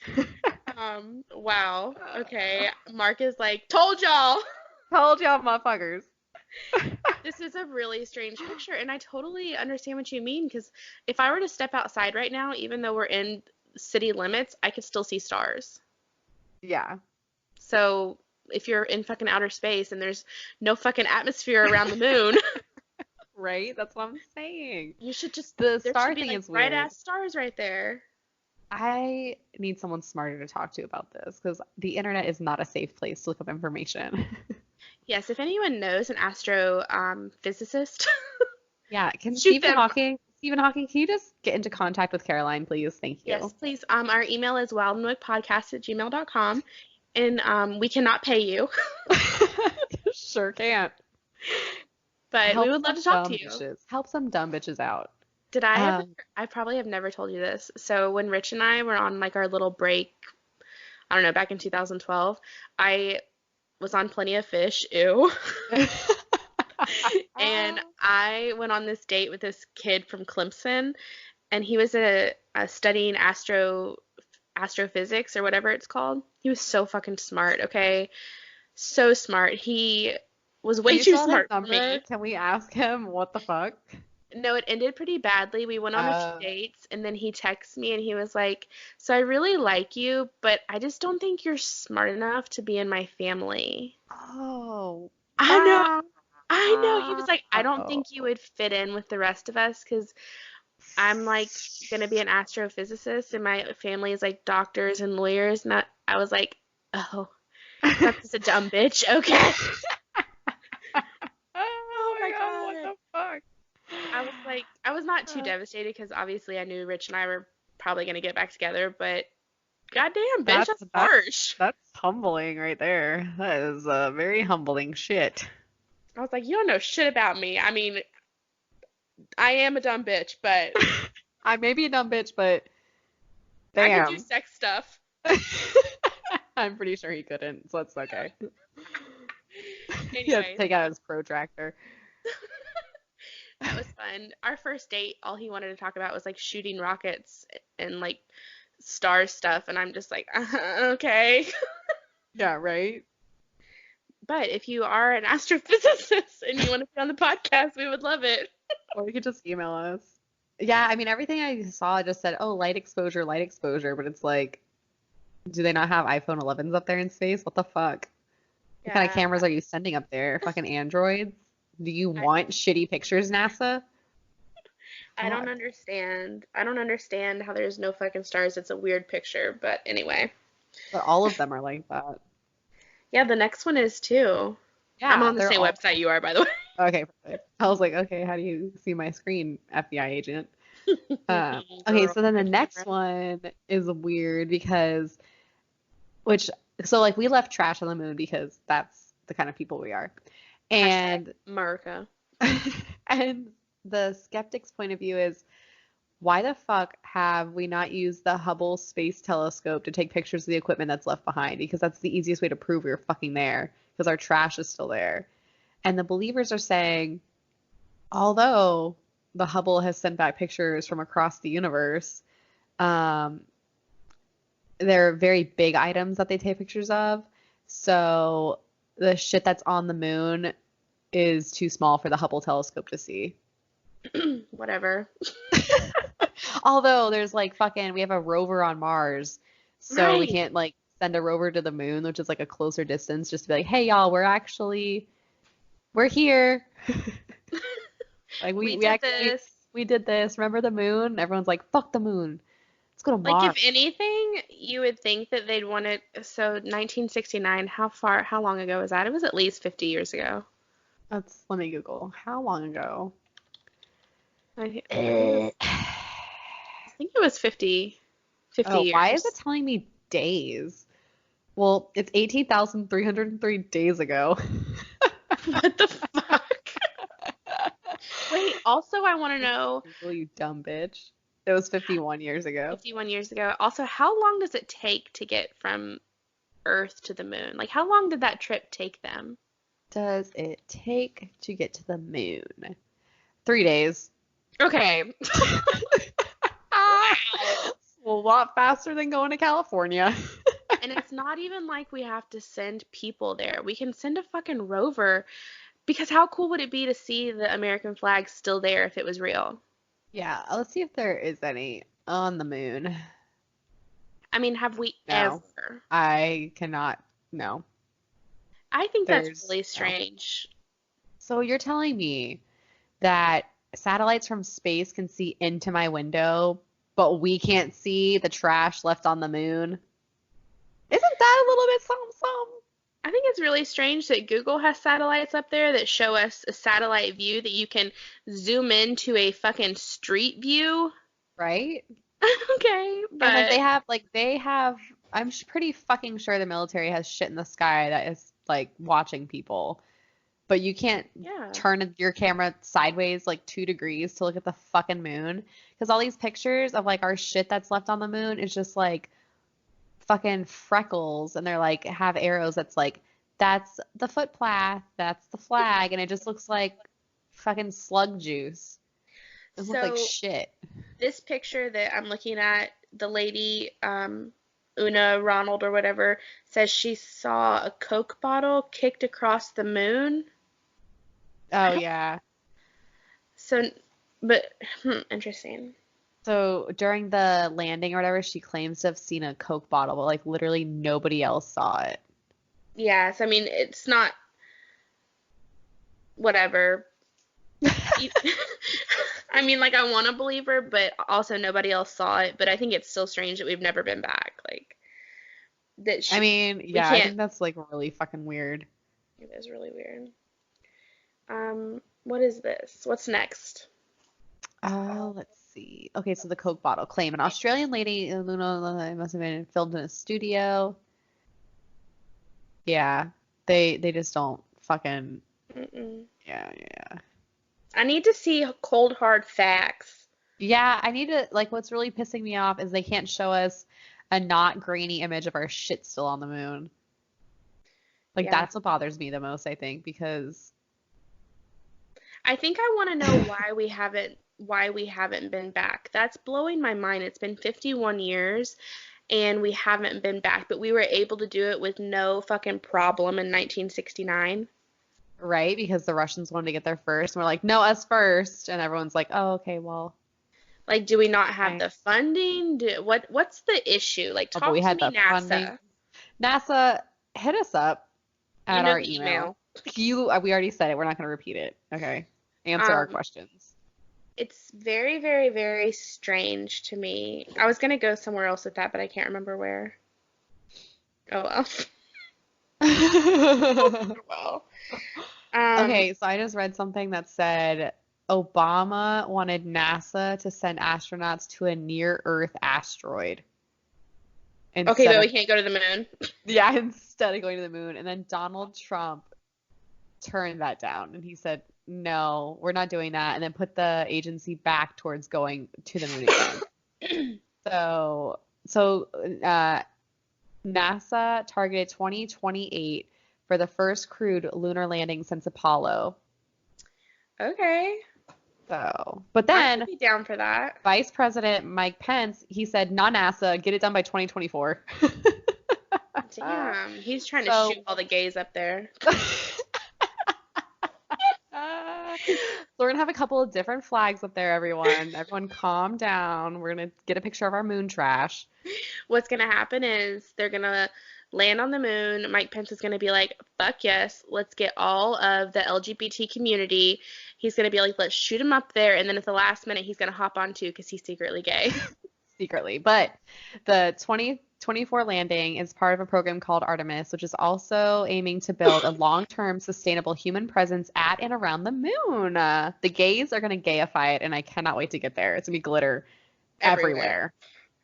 Wow. Okay. Mark is like, told y'all. Told y'all motherfuckers. This is a really strange picture, and I totally understand what you mean, because if I were to step outside right now, even though we're in city limits, I could still see stars. Yeah. So if you're in fucking outer space and there's no fucking atmosphere around the moon, Right? That's what I'm saying. you should just The there star should be thing like is bright weird. ass stars right there. I need someone smarter to talk to about this because the internet is not a safe place to look up information. Yes, if anyone knows an astro physicist, Yeah, can shoot them. Stephen Hawking, can you just get into contact with Caroline, please? Thank Yes, you. please. Our email is wildandwickedpodcast@gmail.com, and we cannot pay you, Sure can't. but we Help would love some to talk dumb to you. bitches. Help some dumb bitches out. Did I ever? Um, I probably have never told you this. So when Rich and I were on like our little break, I don't know, back in 2012, I was on Plenty of Fish, ew, and I went on this date with this kid from Clemson, and he was studying astrophysics or whatever it's called. He was so fucking smart, okay? So smart. He was Do way you too still have his smart for number? me. Can we ask him what the fuck? No, it ended pretty badly. We went on a few Uh, dates, and then he texted me and he was like, "So I really like you, but I just don't think you're smart enough to be in my family." oh, I know, wow. I know. He was like, "I don't think you would fit in with the rest of us because I'm like gonna be an astrophysicist, and my family is like doctors and lawyers." And I was like, "Oh, that's just a dumb bitch." Okay. Oh Oh my my God, what God. the fuck? I was like, I was not too Uh, devastated because obviously I knew Rich and I were probably gonna get back together, but goddamn, bitch, that's that's that's harsh. that's humbling right there. That is very humbling shit. I was like, you don't know shit about me. I mean, I am a dumb bitch, but I may be a dumb bitch, but I could do damn. sex stuff. I'm pretty sure he couldn't, so it's okay. He had to Anyways, take out his protractor. that was fun. Our first date, all he wanted to talk about was like shooting rockets and like star stuff, and I'm just like, okay. Yeah, right? But if you are an astrophysicist and you want to be on the podcast, we would love it. Or you could just email us. Yeah, I mean, everything I saw just said, oh, light exposure, but it's like, do they not have iPhone 11s up there in space? What the fuck? What kind of Yeah, cameras are you sending up there? Fucking androids? Do you I want shitty pictures, NASA? I don't Fuck. understand. I don't understand how there's no fucking stars. It's a weird picture, but anyway. But all of them are like that. Yeah, the next one is too. I'm Yeah, on the they're same all website you are, by the way. okay. Perfect. I was like, okay, how do you see my screen, FBI agent? Okay, Girl, so then my the next camera. one is weird because, which, so like we left trash on the moon because that's the kind of people we are. Hashtag And America. and the skeptic's point of view is why the fuck have we not used the Hubble Space Telescope to take pictures of the equipment that's left behind? Because that's the easiest way to prove we were fucking there because our trash is still there. And the believers are saying, although the Hubble has sent back pictures from across the universe, um, they're very big items that they take pictures of. So the shit that's on the moon is too small for the Hubble telescope to see. Whatever. Although there's like fucking, we have a rover on Mars, so we Right. can't like send a rover to the moon, which is like a closer distance, just to be like, hey y'all, we're here. Like We we did actually this. We did this. Remember the moon? Everyone's like, fuck the moon. Let's go to Like, if Mars. anything, you would think that they'd want it. So 1969, how long ago was that? It was at least 50 years ago. Let me Google. How long ago? I think it was 50 Oh, why is it years. telling me days? Well, it's 18,303 days ago. What the fuck? Wait, also, I want to know Google, you dumb bitch. It was 51 years ago. 51 years ago. Also, how long does it take to get from Earth to the moon? Like, how long did that trip take them? Does it take to get to the moon? 3 days. Okay. Wow. A lot faster than going to California. And it's not even like we have to send people there. We can send a fucking rover because how cool would it be to see the American flag still there if it was real? Yeah, let's see if there is any on the moon. I mean, have we No, ever? I cannot. No, I think that's there's really no. strange. So you're telling me that satellites from space can see into my window, but we can't see the trash left on the moon? Isn't that a little bit something? I think it's really strange that Google has satellites up there that show us a satellite view that you can zoom into a fucking street view. Right? Okay, And but they have, pretty fucking sure the military has shit in the sky that is like watching people, but you can't yeah. turn your camera sideways like 2 degrees to look at the fucking moon. Because all these pictures of like our shit that's left on the moon is just like fucking freckles, and they're like have arrows that's like, that's the footpath, that's the flag, and it just looks like fucking slug juice. It looks like So shit. this picture that I'm looking at, the lady, Una Ronald or whatever, says she saw a Coke bottle kicked across the moon. I Oh don't, yeah. so, but, interesting. So during the landing or whatever, she claims to have seen a Coke bottle, but like literally nobody else saw it. Yes, I mean, it's not, whatever. E- I mean, like, I want to believe her, but also nobody else saw it. But I think it's still strange that we've never been back. Like, that I mean, we yeah, I can't, think that's like really fucking weird. it is really weird. What is this? What's next? Let's see. Okay, so the Coke bottle claim. An Australian lady, Luna, must have been filmed in a studio. Yeah, they just don't fucking, Mm-mm. yeah. I need to see cold hard facts. Yeah, I need to, like, what's really pissing me off is they can't show us a not grainy image of our shit still on the moon. Like, Yeah. that's what bothers me the most, I think, because I think I want to know why we haven't been back. That's blowing my mind. It's been 51 years and we haven't been back, but we were able to do it with no fucking problem in 1969. right? Because the Russians wanted to get there first, and we're like, no, us first, and everyone's like, oh, okay, well, Like, do we not have okay. the funding? What's the issue? Like, Oh, but we talk to had me, the funding. NASA. NASA, hit us up You at know our the email. email. We already said it. We're not going to repeat it. Okay. Answer our Um, questions. it's very, very, very strange to me. I was gonna go somewhere else with that, but I can't remember where. Oh well. Well. Um, Okay, so I just read something that said Obama wanted NASA to send astronauts to a near-Earth asteroid okay, instead but of, we can't go to the moon. yeah, instead of going to the moon. And then Donald Trump turned that down, and he said, "No, we're not doing that," and then put the agency back towards going to the moon again. So, so NASA targeted 2028 for the first crewed lunar landing since Apollo. Okay, So, but I could then be down for that. Vice President Mike Pence, he said, "Not NASA, get it done by 2024." Damn, he's trying to shoot So, all the gays up there. so we're gonna have a couple of different flags up there, everyone. Everyone calm down. We're gonna get a picture of our moon trash. What's gonna happen is they're gonna land on the moon. Mike Pence is going to be like, fuck yes, let's get all of the LGBT community. He's going to be like, let's shoot him up there. And then at the last minute, he's going to hop on too because he's secretly gay. Secretly. But the 2024 landing is part of a program called Artemis, which is also aiming to build a long-term sustainable human presence at and around the moon. The gays are going to gayify it, and I cannot wait to get there. It's going to be glitter Everywhere.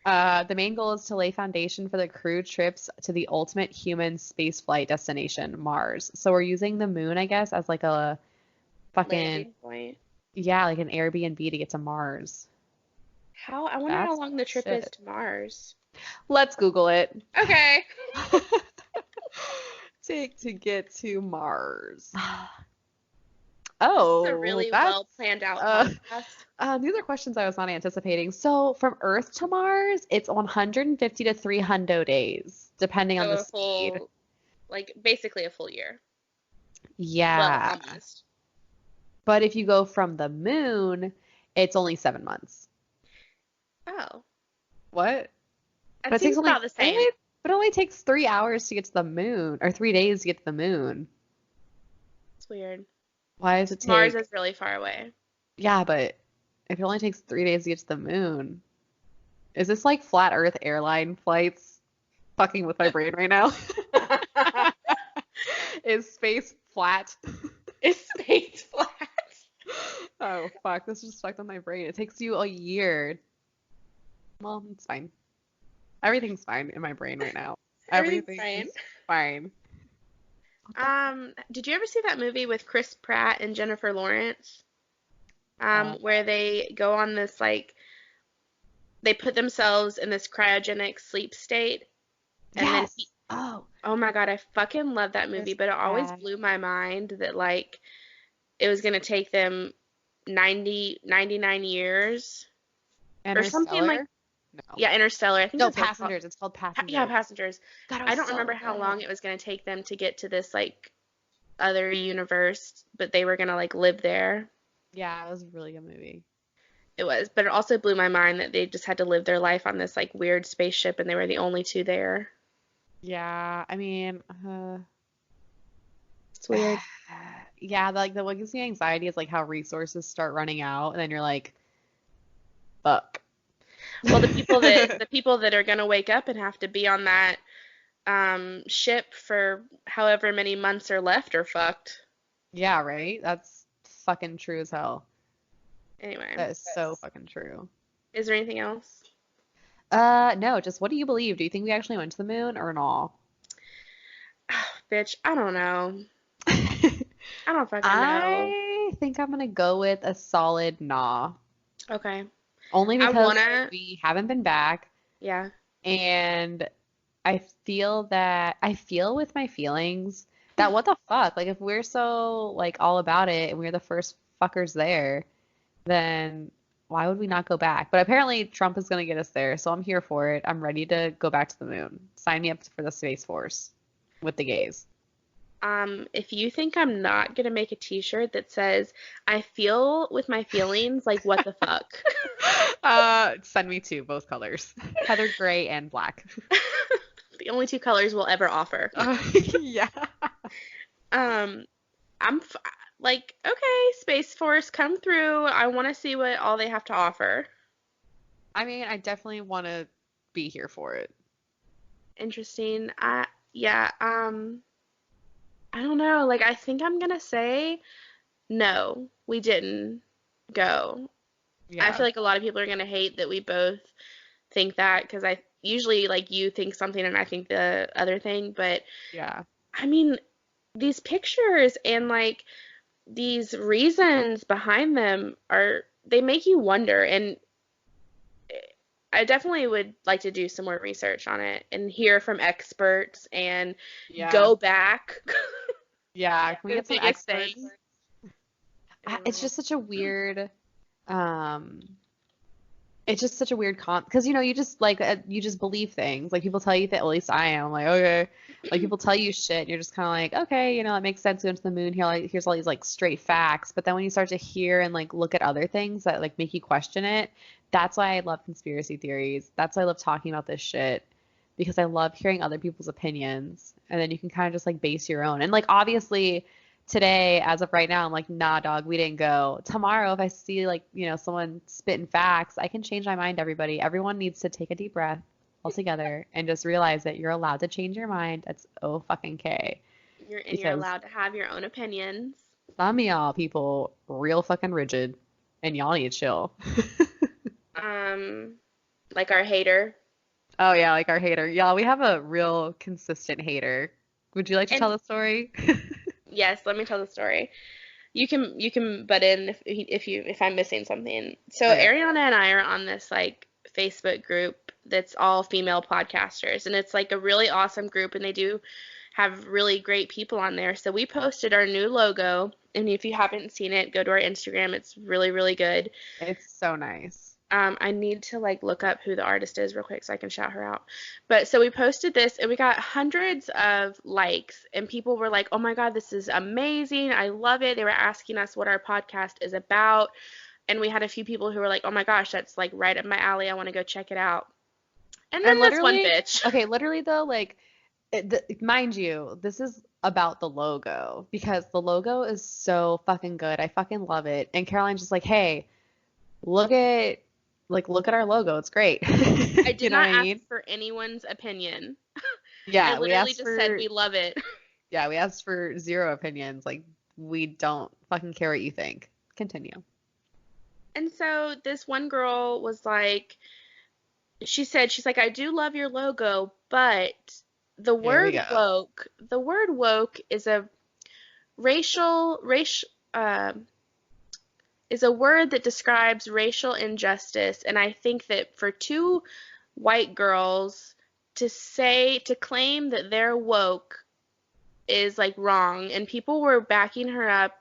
everywhere. The main goal is to lay foundation for the crew trips to the ultimate human spaceflight destination, Mars. So we're using the moon, I guess, as like a fucking, Landing point. yeah, like an Airbnb to get to Mars. I wonder how That's long the trip is shit. to Mars. Let's Google it. Okay. Take to get to Mars. This is a Oh, really that's well planned out uh, podcast. these are questions I was not anticipating. So from Earth to Mars, it's 150 to 300 days, depending on So the a speed. full, like basically a full year. Well, Yeah. almost. But if you go from the moon, it's only 7 months. Oh, What? But that it takes seems only, about the same. but it only takes 3 hours to get to the moon, or 3 days to get to the moon. It's weird. Why does it Mars take? is really far away. Yeah, but if it only takes 3 days to get to the moon, is this like flat Earth airline flights fucking with my brain right now? Is space flat? It's space flat. Oh, fuck. This just fucked on my brain. It takes you a year. Well, it's fine. Everything's fine in my brain right now. Everything's fine. Everything's fine. Did you ever see that movie with Chris Pratt and Jennifer Lawrence? Uh, Where they go on this like they put themselves in this cryogenic sleep state, and then yes. Oh, oh my God, I fucking love that movie, Chris but it always Pratt. blew my mind that like it was gonna take them 99 years or something like Interstellar? No. yeah, Interstellar. I think No, that's what it's called. Passengers. It's called Yeah, Passengers. Passengers. God, it I was don't remember so how good. long it was gonna take them to get to this like other universe, but they were gonna like live there. Yeah, it was a really good movie. It was, but it also blew my mind that they just had to live their life on this like weird spaceship and they were the only two there. Yeah, I mean, It's weird. yeah, like the what gives me anxiety is like how resources start running out, and then you're like, fuck. Well, the people that are gonna wake up and have to be on that ship for however many months are left are fucked. Yeah, right? That's fucking true as hell. Anyway, That is so fucking true. is there anything else? No, just what do you believe? Do you think we actually went to the moon or not? Bitch, I don't know. I don't fucking know. I think I'm gonna go with a solid nah. Okay. Only I because wanna, we haven't been back, yeah. and I feel with my feelings that what the fuck? Like if we're so like all about it and we're the first fuckers there, then why would we not go back? But apparently Trump is gonna get us there, so I'm here for it. I'm ready to go back to the moon. Sign me up for the Space Force with the gays. If you think I'm not gonna make a t-shirt that says, I feel with my feelings, like what the fuck? Send me two, both colors. Heather gray and black. The only two colors we'll ever offer. Yeah. Um, I'm f like, okay, Space Force, come through. I want to see what all they have to offer. I mean, I definitely want to be here for it. Interesting. Yeah, I don't know. Like, I think I'm gonna say no, we didn't go. I Yeah. feel like a lot of people are gonna hate that we both think that because I usually like you think something and I think the other thing, but Yeah. I mean, these pictures and like these reasons behind them are they make you wonder and I definitely would like to do some more research on it and hear from experts and Yeah. go back. Yeah. Can we The get some biggest experts? thing. It's just such a weird, um, it's just such a weird because you just like you just believe things. Like people tell you that, at least I am like, okay. Like people tell you shit, and you're just kind of like, okay, it makes sense going to the moon here. Like here's all these like straight facts. But then when you start to hear and like look at other things that like make you question it, that's why I love conspiracy theories. That's why I love talking about this shit because I love hearing other people's opinions, and then you can kind of just like base your own. And like obviously today, as of right now, I'm like, nah, dog, we didn't go. Tomorrow, if I see like, someone spitting facts, I can change my mind, everybody. Everyone needs to take a deep breath all together and just realize that you're allowed to change your mind. That's oh fucking K. You're Because allowed to have your own opinions. some of y'all people real fucking rigid and y'all need to chill. Um, like our hater. Oh yeah, like our hater. Y'all, we have a real consistent hater. Would you like to tell And the story? yes, let me tell the story. You can butt in if I'm missing something. So Okay. Ariana and I are on this like Facebook group that's all female podcasters, and it's like a really awesome group, and they do have really great people on there. So we posted our new logo, and if you haven't seen it, go to our Instagram. It's really, really good. It's so nice. I need to like look up who the artist is real quick so I can shout her out. But so we posted this and we got hundreds of likes and people were like, "Oh my God, this is amazing. I love it." They were asking us what our podcast is about. And we had a few people who were like, "Oh my gosh, that's like right up my alley. I want to go check it out." And And then this one literally, bitch. okay, literally though, like, mind you, this is about the logo because the logo is so fucking good. I fucking love it. And Caroline's just like, hey, look at, look at our logo. It's great. I You did know what not I ask mean? for anyone's opinion. I Yeah, literally just said we love it. we asked for zero opinions. Like, we don't fucking care what you think. Continue. And so this one girl was like, she's like, "I do love your logo, but the Here we word go. woke, the word woke is a racial uh, is a word that describes racial injustice, and I think that for two white girls to claim that they're woke is like wrong." And people were backing her up,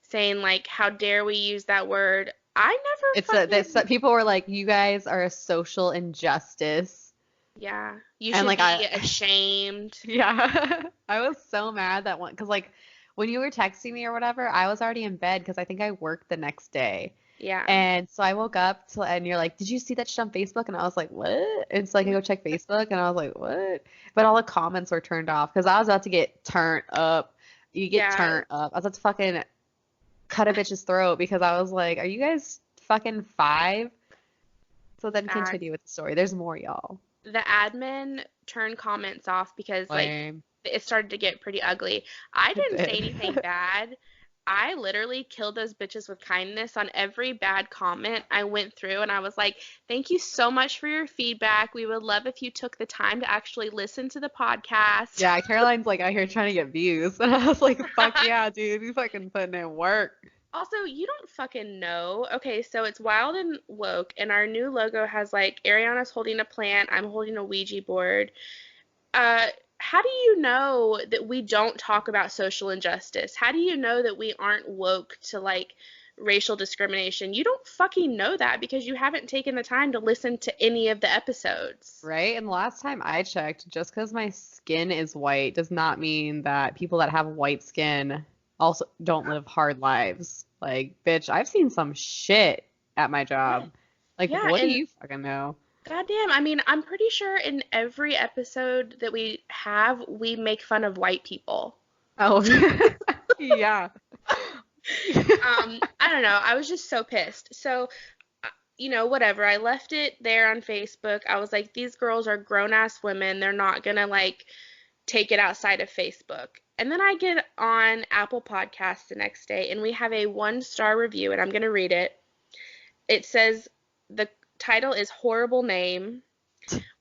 saying like, "How dare we use that word?" I never fucking People were like, you guys are a social injustice. yeah. You And should like, be ashamed. yeah, I was so mad that one, because like when you were texting me or whatever, I was already in bed because I think I worked the next day. Yeah. And so I woke up and you're like, did you see that shit on Facebook? And I was like, what? And so like, I go check Facebook and I was like, what? But all the comments were turned off because I was about to get turned up. You get Yeah. turned up. I was about to fucking cut a bitch's throat because I was like, are you guys fucking five? So then Fact. continue with the story. There's more, y'all. The admin turned comments off because like Lame. it started to get pretty ugly. I It didn't say anything did. bad. I literally killed those bitches with kindness on every bad comment I went through, and I was like, "Thank you so much for your feedback. We would love if you took the time to actually listen to the podcast." Yeah, Caroline's like out here trying to get views. And I was like, fuck yeah, dude, you fucking putting in work. Also, you don't fucking know. Okay, so it's Wild and Woke, and our new logo has like Ariana's holding a plant, I'm holding a Ouija board. Uh, how do you know that we don't talk about social injustice? How do you know that we aren't woke to like racial discrimination? You don't fucking know that because you haven't taken the time to listen to any of the episodes. Right? And the last time I checked, just because my skin is white does not mean that people that have white skin also don't live hard lives. Like, bitch, I've seen some shit at my Yeah. job. Like, Yeah, what do and you fucking know? goddamn, I mean, I'm pretty sure in every episode that we have, we make fun of white people. Oh, yeah. I don't know. I was just so pissed. So, whatever. I left it there on Facebook. I was like, these girls are grown ass women. They're not gonna like take it outside of Facebook. And then I get on Apple Podcasts the next day and we have a 1-star review and I'm gonna read it. It says the title is Horrible Name.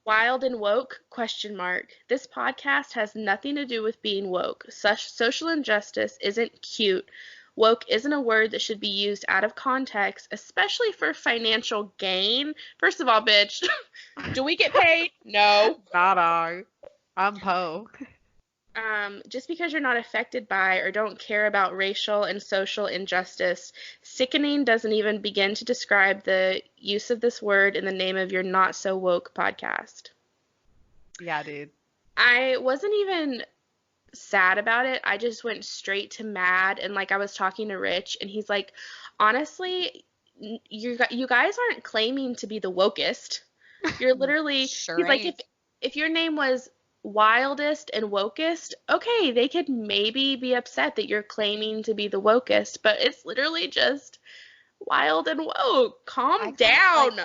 Wild and woke? Question mark. This podcast has nothing to do with being woke. Such social injustice isn't cute. Woke isn't a word that should be used out of context, especially for financial gain. First of all, bitch, do we get paid? No. Nah, dog. I'm Poe. Just because you're not affected by or don't care about racial and social injustice, sickening doesn't even begin to describe the use of this word in the name of your not so woke podcast. Yeah, dude. I wasn't even sad about it. I just went straight to mad and like I was talking to Rich and he's like, honestly, you guys aren't claiming to be the wokest. You're literally Sure he's like ain't. if your name was Wildest and Wokest, okay, they could maybe be upset that you're claiming to be the wokest, but it's literally just Wild and Woke. I Calm call like down.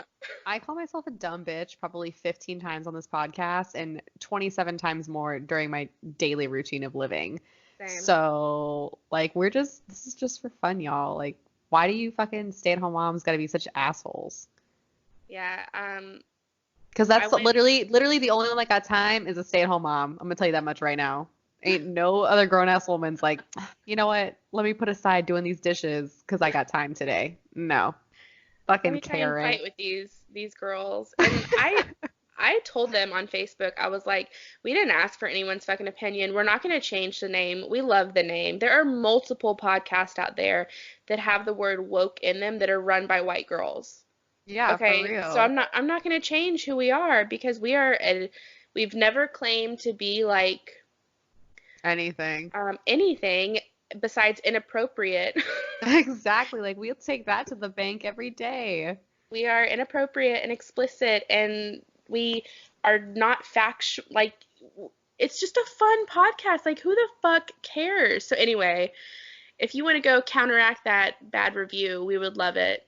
I call myself a dumb bitch probably 15 times on this podcast and 27 times more during my daily routine of living. Same. So, like, this is just for fun, y'all. Like, why do you fucking stay-at-home moms gotta be such assholes? Yeah, Because I that's went literally the only one that got time is a stay-at-home mom. I'm gonna tell you that much right now. Ain't no other grown-ass woman's like, you know what? Let me put aside doing these dishes because I got time today. No. let Fucking me try and Karen. fight with these girls. And I told them on Facebook, I was like, we didn't ask for anyone's fucking opinion. We're not going to change the name. We love the name. There are multiple podcasts out there that have the word woke in them that are run by white girls. Yeah, for Okay, so real. I'm not going to change who we are because we've never claimed to be like Anything. anything besides inappropriate. Exactly. Like we'll take that to the bank every day. We are inappropriate and explicit, and we are not factual. Like, it's just a fun podcast. Like, who the fuck cares? So, anyway, if you want to go counteract that bad review, we would love it.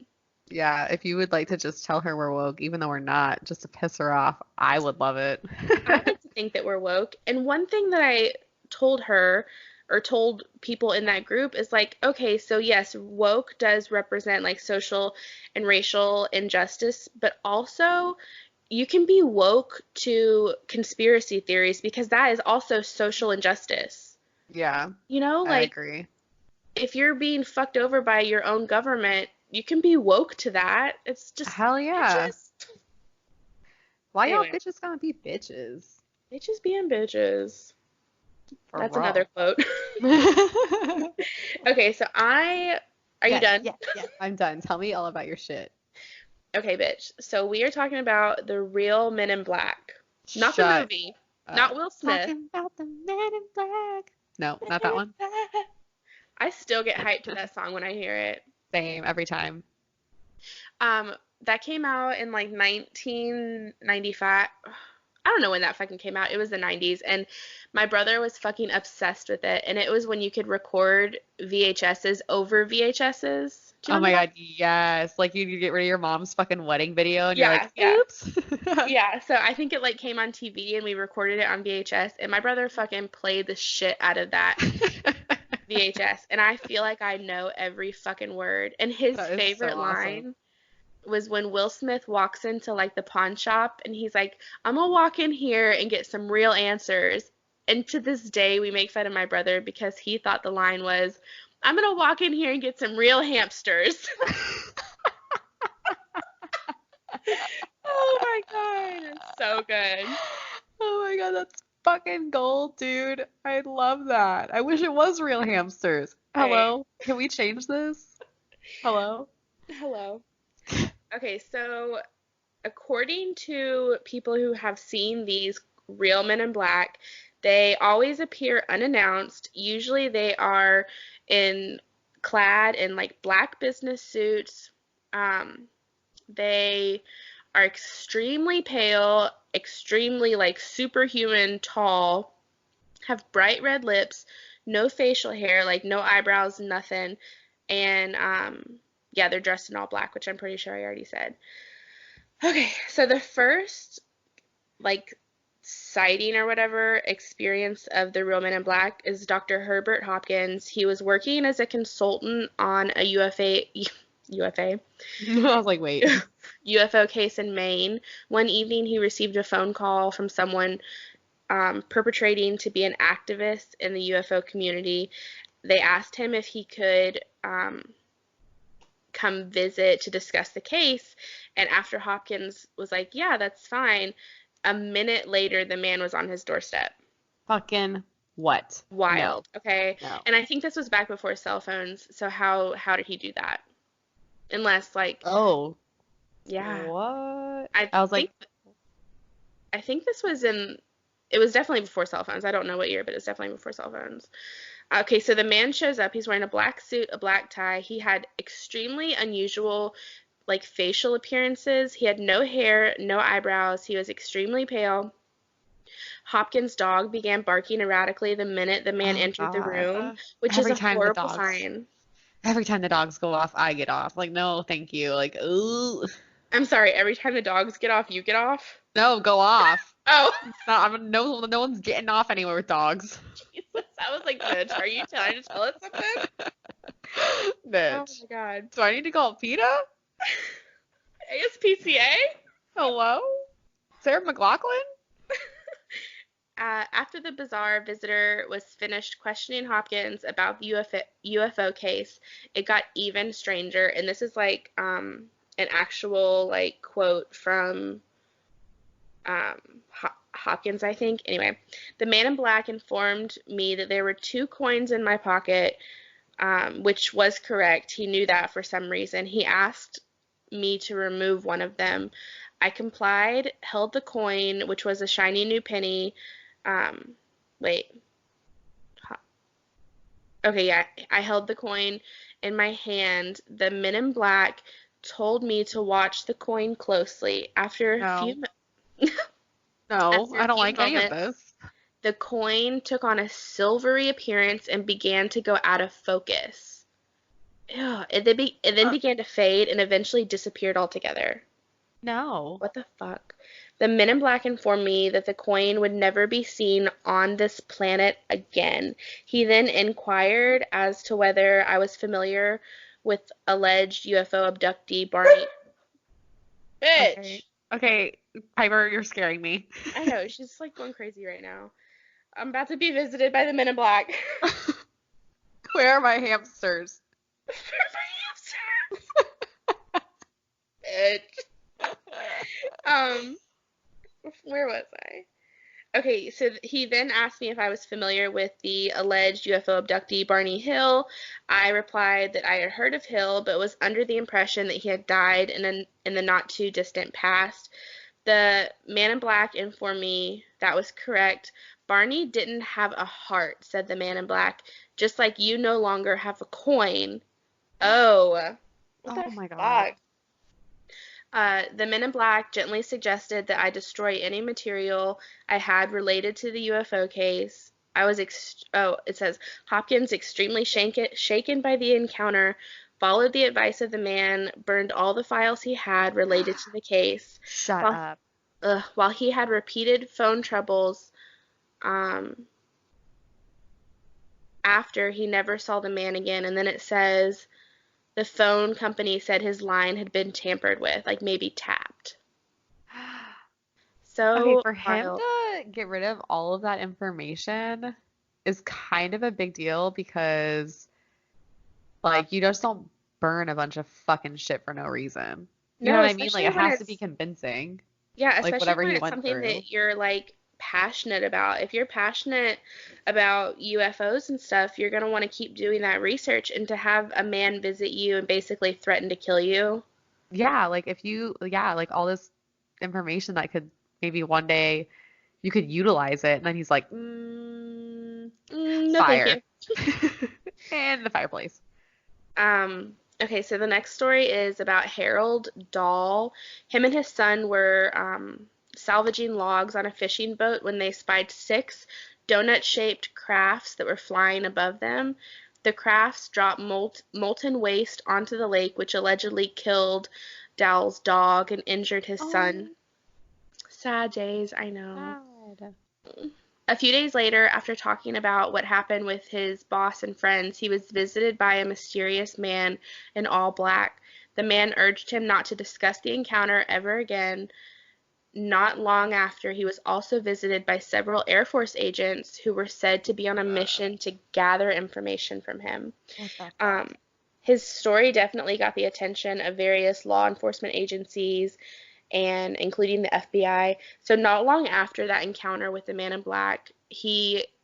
Yeah, if you would like to just tell her we're woke, even though we're not, just to piss her off, I would love it. I like to think that we're woke. And one thing that I told her or told people in that group is like, okay, so yes, woke does represent like social and racial injustice, but also you can be woke to conspiracy theories because that is also social injustice. Yeah, You know, I like agree. if you're being fucked over by your own government, you can be woke to that. It's just Hell yeah. bitches. Why y'all Anyway, bitches gonna be bitches? bitches being bitches. For That's another real. quote. Okay, so are you Yes, done? yes, yes. I'm done. Tell me all about your shit. Okay, bitch. So we are talking about the real Men in Black. Not the Shut movie, not up. Will Smith. Talking about the men in black. No, Men not that in one. Black. I still get hyped to that song when I hear it. Same every time. Um, that came out in like 1995. I don't know when that fucking came out. It was the 90s, and my brother was fucking obsessed with it. And it was when you could record VHSs over VHSs. Do you Oh my remember that? God, yes. Like you get rid of your mom's fucking wedding video and you're like, Yeah, yeah. oops. Yeah, so I think it like came on TV and we recorded it on VHS and my brother fucking played the shit out of that VHS and I feel like I know every fucking word. And his That is so favorite awesome. line was when Will Smith walks into like the pawn shop and he's like, "I'm gonna walk in here and get some real answers." And to this day we make fun of my brother because he thought the line was, "I'm gonna walk in here and get some real hamsters." Oh my God, it's so good. Oh my God, that's fucking gold, dude. I love that. I wish it was real hamsters. Same. Hello? Can we change this? Hello? Hello. Okay, so according to people who have seen these real Men in Black, they always appear unannounced. Usually they are in clad in like black business suits. Um, they are extremely pale, extremely like superhuman tall, have bright red lips, no facial hair, like no eyebrows, nothing. And yeah, they're dressed in all black, which I'm pretty sure I already said. Okay, so the first like sighting or whatever experience of the real Men in Black is Dr. Herbert Hopkins. He was working as a consultant on a UFA I was like, wait. UFO case in Maine. One evening, he received a phone call from someone perpetrating to be an activist in the UFO community. They asked him if he could come visit to discuss the case. And after Hopkins was like, yeah, that's fine, a minute later, the man was on his doorstep. Fucking what? No, Wild, okay? no. And I think this was back before cell phones, so how did he do that? Unless like, Oh, yeah, what? I I was like, think I think this was in it was definitely before cell phones. I don't know what year, but it's definitely before cell phones. Okay, so the man shows up. He's wearing a black suit, a black tie. He had extremely unusual like facial appearances. He had no hair, no eyebrows. He was extremely pale. Hopkins' dog began barking erratically the minute the man Oh entered the God. room, which is Every a time the horrible dogs, sign. every time the dogs go off, I get off. Like, no, thank you. Like, ooh, I'm sorry, every time the dogs get off, you get off? no, go off. Oh, It's not, no one's getting off anywhere with dogs. Jesus. I was like, bitch, are you trying to tell us something? Oh Bitch. my God. Do I need to call PETA? ASPCA? Hello? Sarah McLaughlin? After the bizarre visitor was finished questioning Hopkins about the UFO case, it got even stranger. And this is like an actual like quote from um, Hopkins, I think. Anyway, the man in black informed me that there were two coins in my pocket, which was correct. He knew that for some reason. He asked me to remove one of them. I complied, held the coin, which was a shiny new penny. Um, wait. Okay, yeah, I held the coin in my hand. The men in black told me to watch the coin closely. No. No, After a I don't few like any of moments, this. the coin took on a silvery appearance and began to go out of focus. Ew, it then Uh, began to fade and eventually disappeared altogether. no. What the fuck? The men in black informed me that the coin would never be seen on this planet again. He then inquired as to whether I was familiar with alleged UFO abductee Barney. Okay. Bitch! Okay, Piper, you're scaring me. I know, she's like going crazy right now. I'm about to be visited by the men in black. Where are my hamsters? Bitch. Um, where was I? Okay, so he then asked me if I was familiar with the alleged UFO abductee Barney Hill. I replied that I had heard of Hill, but was under the impression that he had died in the not too distant past. The man in black informed me that was correct. Barney didn't have a heart, said the man in black, just like you no longer have a coin. Oh, what Oh the my God. fuck? The Men in Black gently suggested that I destroy any material I had related to the UFO case. It says Hopkins, extremely shaken by the encounter, followed the advice of the man, burned all the files he had related to the case. Shut While, up. while he had repeated phone troubles, um, after he never saw the man again. And then it says the phone company said his line had been tampered with, like maybe tapped. Okay, So for him wild. to get rid of all of that information is kind of a big deal because, like, you just don't burn a bunch of fucking shit for no reason. You know No, what I mean? Like, especially it when has to be it's convincing, yeah, like, especially whatever when he it's went something through. that you're like passionate about. If you're passionate about UFOs and stuff, you're gonna want to keep doing that research and to have a man visit you and basically threaten to kill you. Yeah, like, yeah, like, all this information that could maybe one day you could utilize it. And then he's like, No, thank you. fire. And the fireplace. Okay, so the next story is about Harold Dahl. Him and his son were salvaging logs on a fishing boat when they spied six donut-shaped crafts that were flying above them. The crafts dropped molten waste onto the lake, which allegedly killed Dahl's dog and injured his son. Oh, Sad days, I know. God. A few days later, after talking about what happened with his boss and friends, he was visited by a mysterious man in all black. The man urged him not to discuss the encounter ever again. Not long after, he was also visited by several Air Force agents who were said to be on a mission to gather information from him. What the fuck? Um, his story definitely got the attention of various law enforcement agencies and including the FBI. So not long after that encounter with the man in black,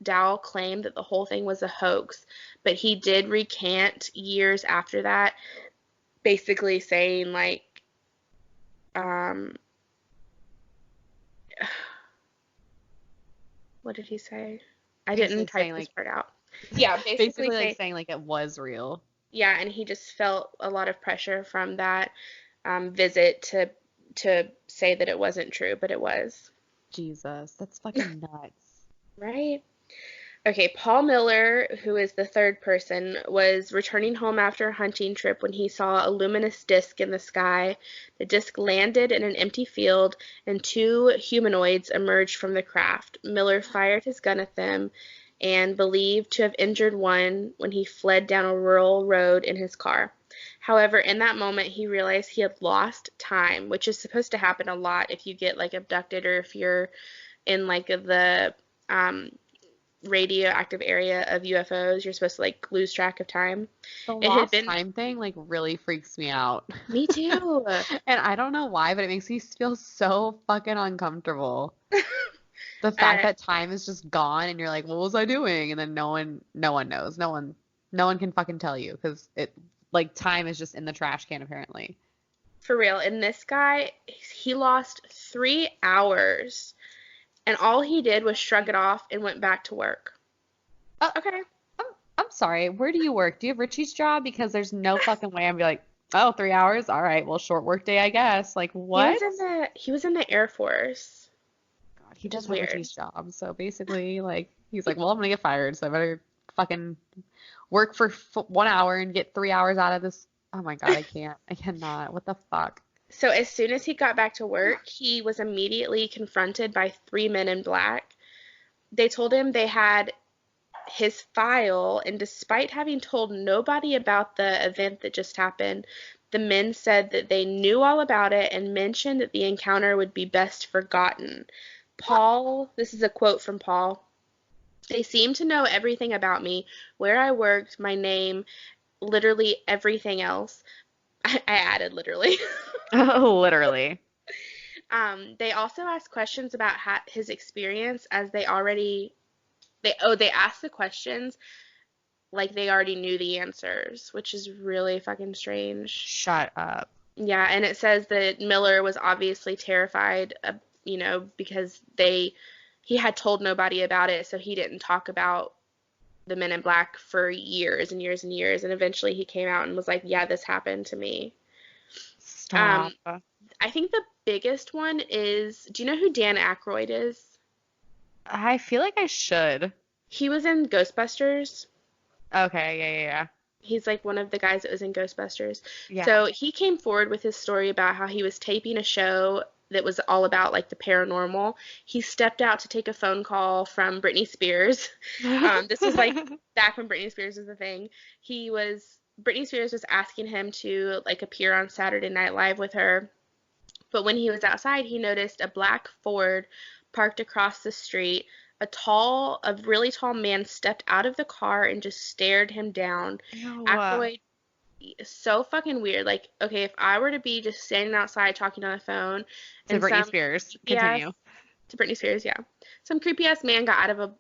Dow claimed that the whole thing was a hoax, but he did recant years after that, basically saying like, um, what did he say? I didn't Basically type saying this like part out. Yeah, basically basically like say, saying like it was real. yeah, and he just felt a lot of pressure from that visit to say that it wasn't true, but it was. Jesus, that's fucking nuts. Right? Okay, Paul Miller, who is the third person, was returning home after a hunting trip when he saw a luminous disc in the sky. The disc landed in an empty field, and two humanoids emerged from the craft. Miller fired his gun at them and believed to have injured one when he fled down a rural road in his car. However, in that moment, he realized he had lost time, which is supposed to happen a lot if you get like abducted or if you're in like the um, radioactive area of UFOs. You're supposed to like lose track of time. The It had lost been time thing like really freaks me out. me too. And I don't know why, but it makes me feel so fucking uncomfortable. The fact Uh, that time is just gone and you're like, what was I doing? And then no one knows. No one can fucking tell you because it like time is just in the trash can apparently. for real. And this guy, he lost 3 hours, and all he did was shrug it off and went back to work. Uh, Okay. I'm I'm sorry. Where do you work? Do you have Richie's job? Because there's no fucking way I'm be like, oh, 3 hours? All right, well, short work day, I guess. Like what? He was in the Air Force, God, he which does is have weird. Richie's job. So basically, like, he's like, well, I'm gonna get fired, so I better fucking work for f 1 hour and get 3 hours out of this. Oh my God, I can't. I cannot. What the fuck? So as soon as he got back to work, he was immediately confronted by three men in black. They told him they had his file, and despite having told nobody about the event that just happened, the men said that they knew all about it and mentioned that the encounter would be best forgotten. Paul, this is a quote from Paul. They seemed to know everything about me, where I worked, my name, literally everything else. I added literally. Oh, literally. They also asked questions about his experience as they asked the questions like they already knew the answers, which is really fucking strange. Shut up. Yeah, and it says that Miller was obviously terrified, because he had told nobody about it, so he didn't talk about the Men in Black for years and years and years, and eventually he came out and was like, "Yeah, this happened to me." Um, Stop. I think the biggest one is, do you know who Dan Aykroyd is? I feel like I should. He was in Ghostbusters. Okay, yeah, He's like one of the guys that was in Ghostbusters. yeah, So he came forward with his story about how he was taping a show that was all about like the paranormal. He stepped out to take a phone call from Britney Spears. yeah. This was like back when Britney Spears was a thing. Britney Spears was asking him to like appear on Saturday Night Live with her. But when he was outside, he noticed a black Ford parked across the street. A really tall man stepped out of the car and just stared him down. Ew. Aykroyd is so fucking weird. Like, okay, if I were to be just standing outside talking on the phone To and Britney some Spears. creepy ass Continue. to Britney Spears, yeah, some creepy ass man got out of a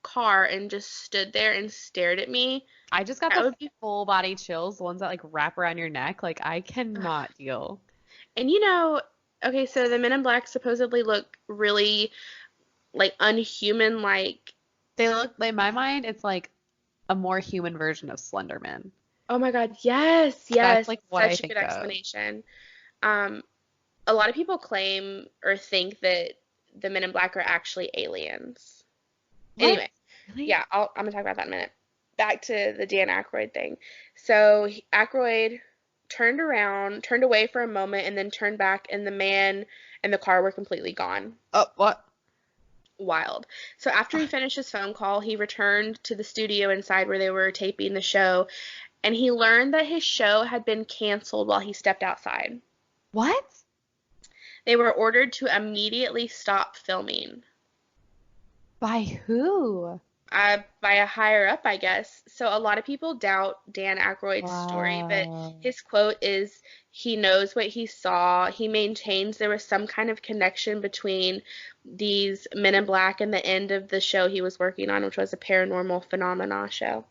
car and just stood there and stared at me, I just got that the would be. full body chills, the ones that like wrap around your neck. Like I cannot deal. And okay, so the Men in Black supposedly look really like unhuman, like. They look, in my mind, it's like a more human version of Slenderman. Oh my God, yes, That's yes, like what I such a good think of. explanation. Um, a lot of people claim or think that the Men in Black are actually aliens. What? Anyway, Really? yeah, I'm gonna talk about that in a minute. Back to the Dan Aykroyd thing. So Aykroyd turned away for a moment, and then turned back, and the man and the car were completely gone. Oh, what? Wild. So after he finished his phone call, he returned to the studio inside where they were taping the show, and he learned that his show had been canceled while he stepped outside. What? They were ordered to immediately stop filming By who? by a higher up, I guess. So a lot of people doubt Dan Aykroyd's story, but Wow. his quote is he knows what he saw. He maintains there was some kind of connection between these Men in Black and the end of the show he was working on, which was a paranormal phenomena show.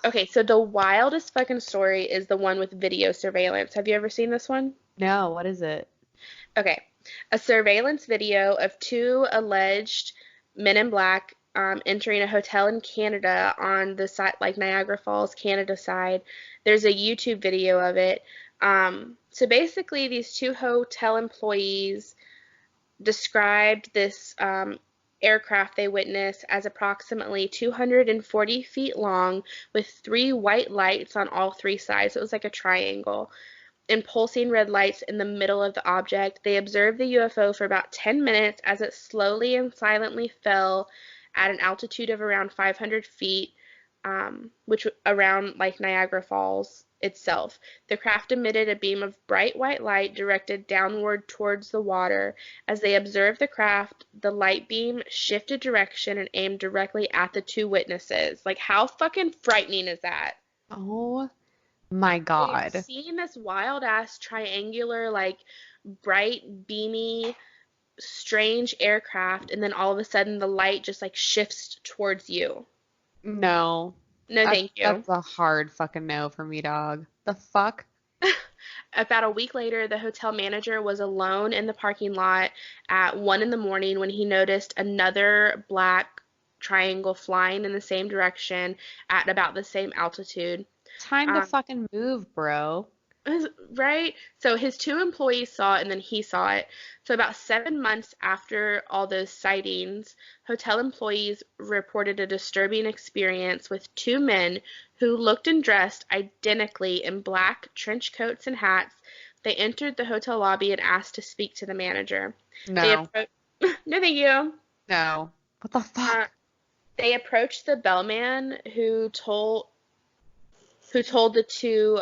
Okay, so the wildest fucking story is the one with video surveillance. Have you ever seen this one? No, what is it? Okay. A surveillance video of two alleged men in black entering a hotel in Canada on the side, like Niagara Falls, Canada side. There's a YouTube video of it. So basically, these two hotel employees described this aircraft they witnessed as approximately 240 feet long with three white lights on all three sides. It was like a triangle and pulsing red lights in the middle of the object. They observed the UFO for about 10 minutes as it slowly and silently fell at an altitude of around 500 feet, which around like Niagara Falls itself. The craft emitted a beam of bright white light directed downward towards the water. As they observed the craft, the light beam shifted direction and aimed directly at the two witnesses. Like, how fucking frightening is that? Oh my So you're God. seeing this wild ass triangular, like bright, beamy, strange aircraft, and then all of a sudden the light just like shifts towards you. No. No, That's thank you. that's a hard fucking no for me, dog. The fuck? About a week later, the hotel manager was alone in the parking lot at 1 in the morning when he noticed another black triangle flying in the same direction at about the same altitude. Time to Um, fucking move, bro. Right? So his two employees saw it and then he saw it. So about 7 months after all those sightings, hotel employees reported a disturbing experience with two men who looked and dressed identically in black trench coats and hats. They entered the hotel lobby and asked to speak to the manager. They No. approached, no, thank you. No. What the Uh, fuck? they approached the bellman who told the two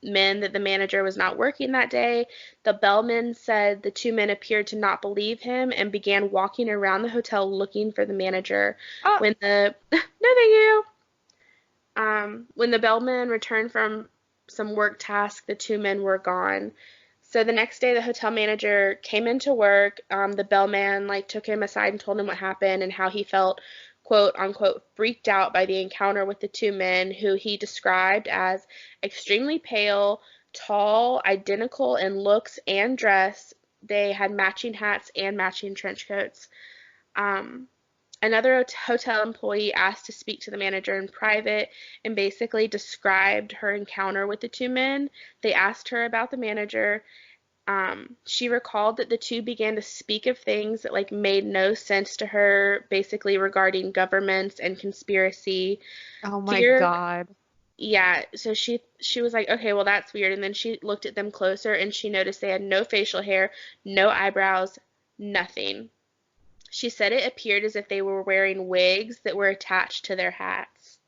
men that the manager was not working that day. The bellman said the two men appeared to not believe him and began walking around the hotel looking for the manager. Oh, When the no, thank you. When the bellman returned from some work task, the two men were gone. So the next day, the hotel manager came into work. The bellman like took him aside and told him what happened and how he felt, quote unquote, freaked out by the encounter with the two men, who he described as extremely pale, tall, identical in looks and dress. They had matching hats and matching trench coats. Um, Another hotel employee asked to speak to the manager in private and basically described her encounter with the two men. They asked her about the manager. She recalled that the two began to speak of things that like made no sense to her, basically regarding governments and conspiracy. oh my Fear, God. yeah. So she was like, okay, well that's weird. And then she looked at them closer and she noticed they had no facial hair, no eyebrows, nothing. She said it appeared as if they were wearing wigs that were attached to their hats.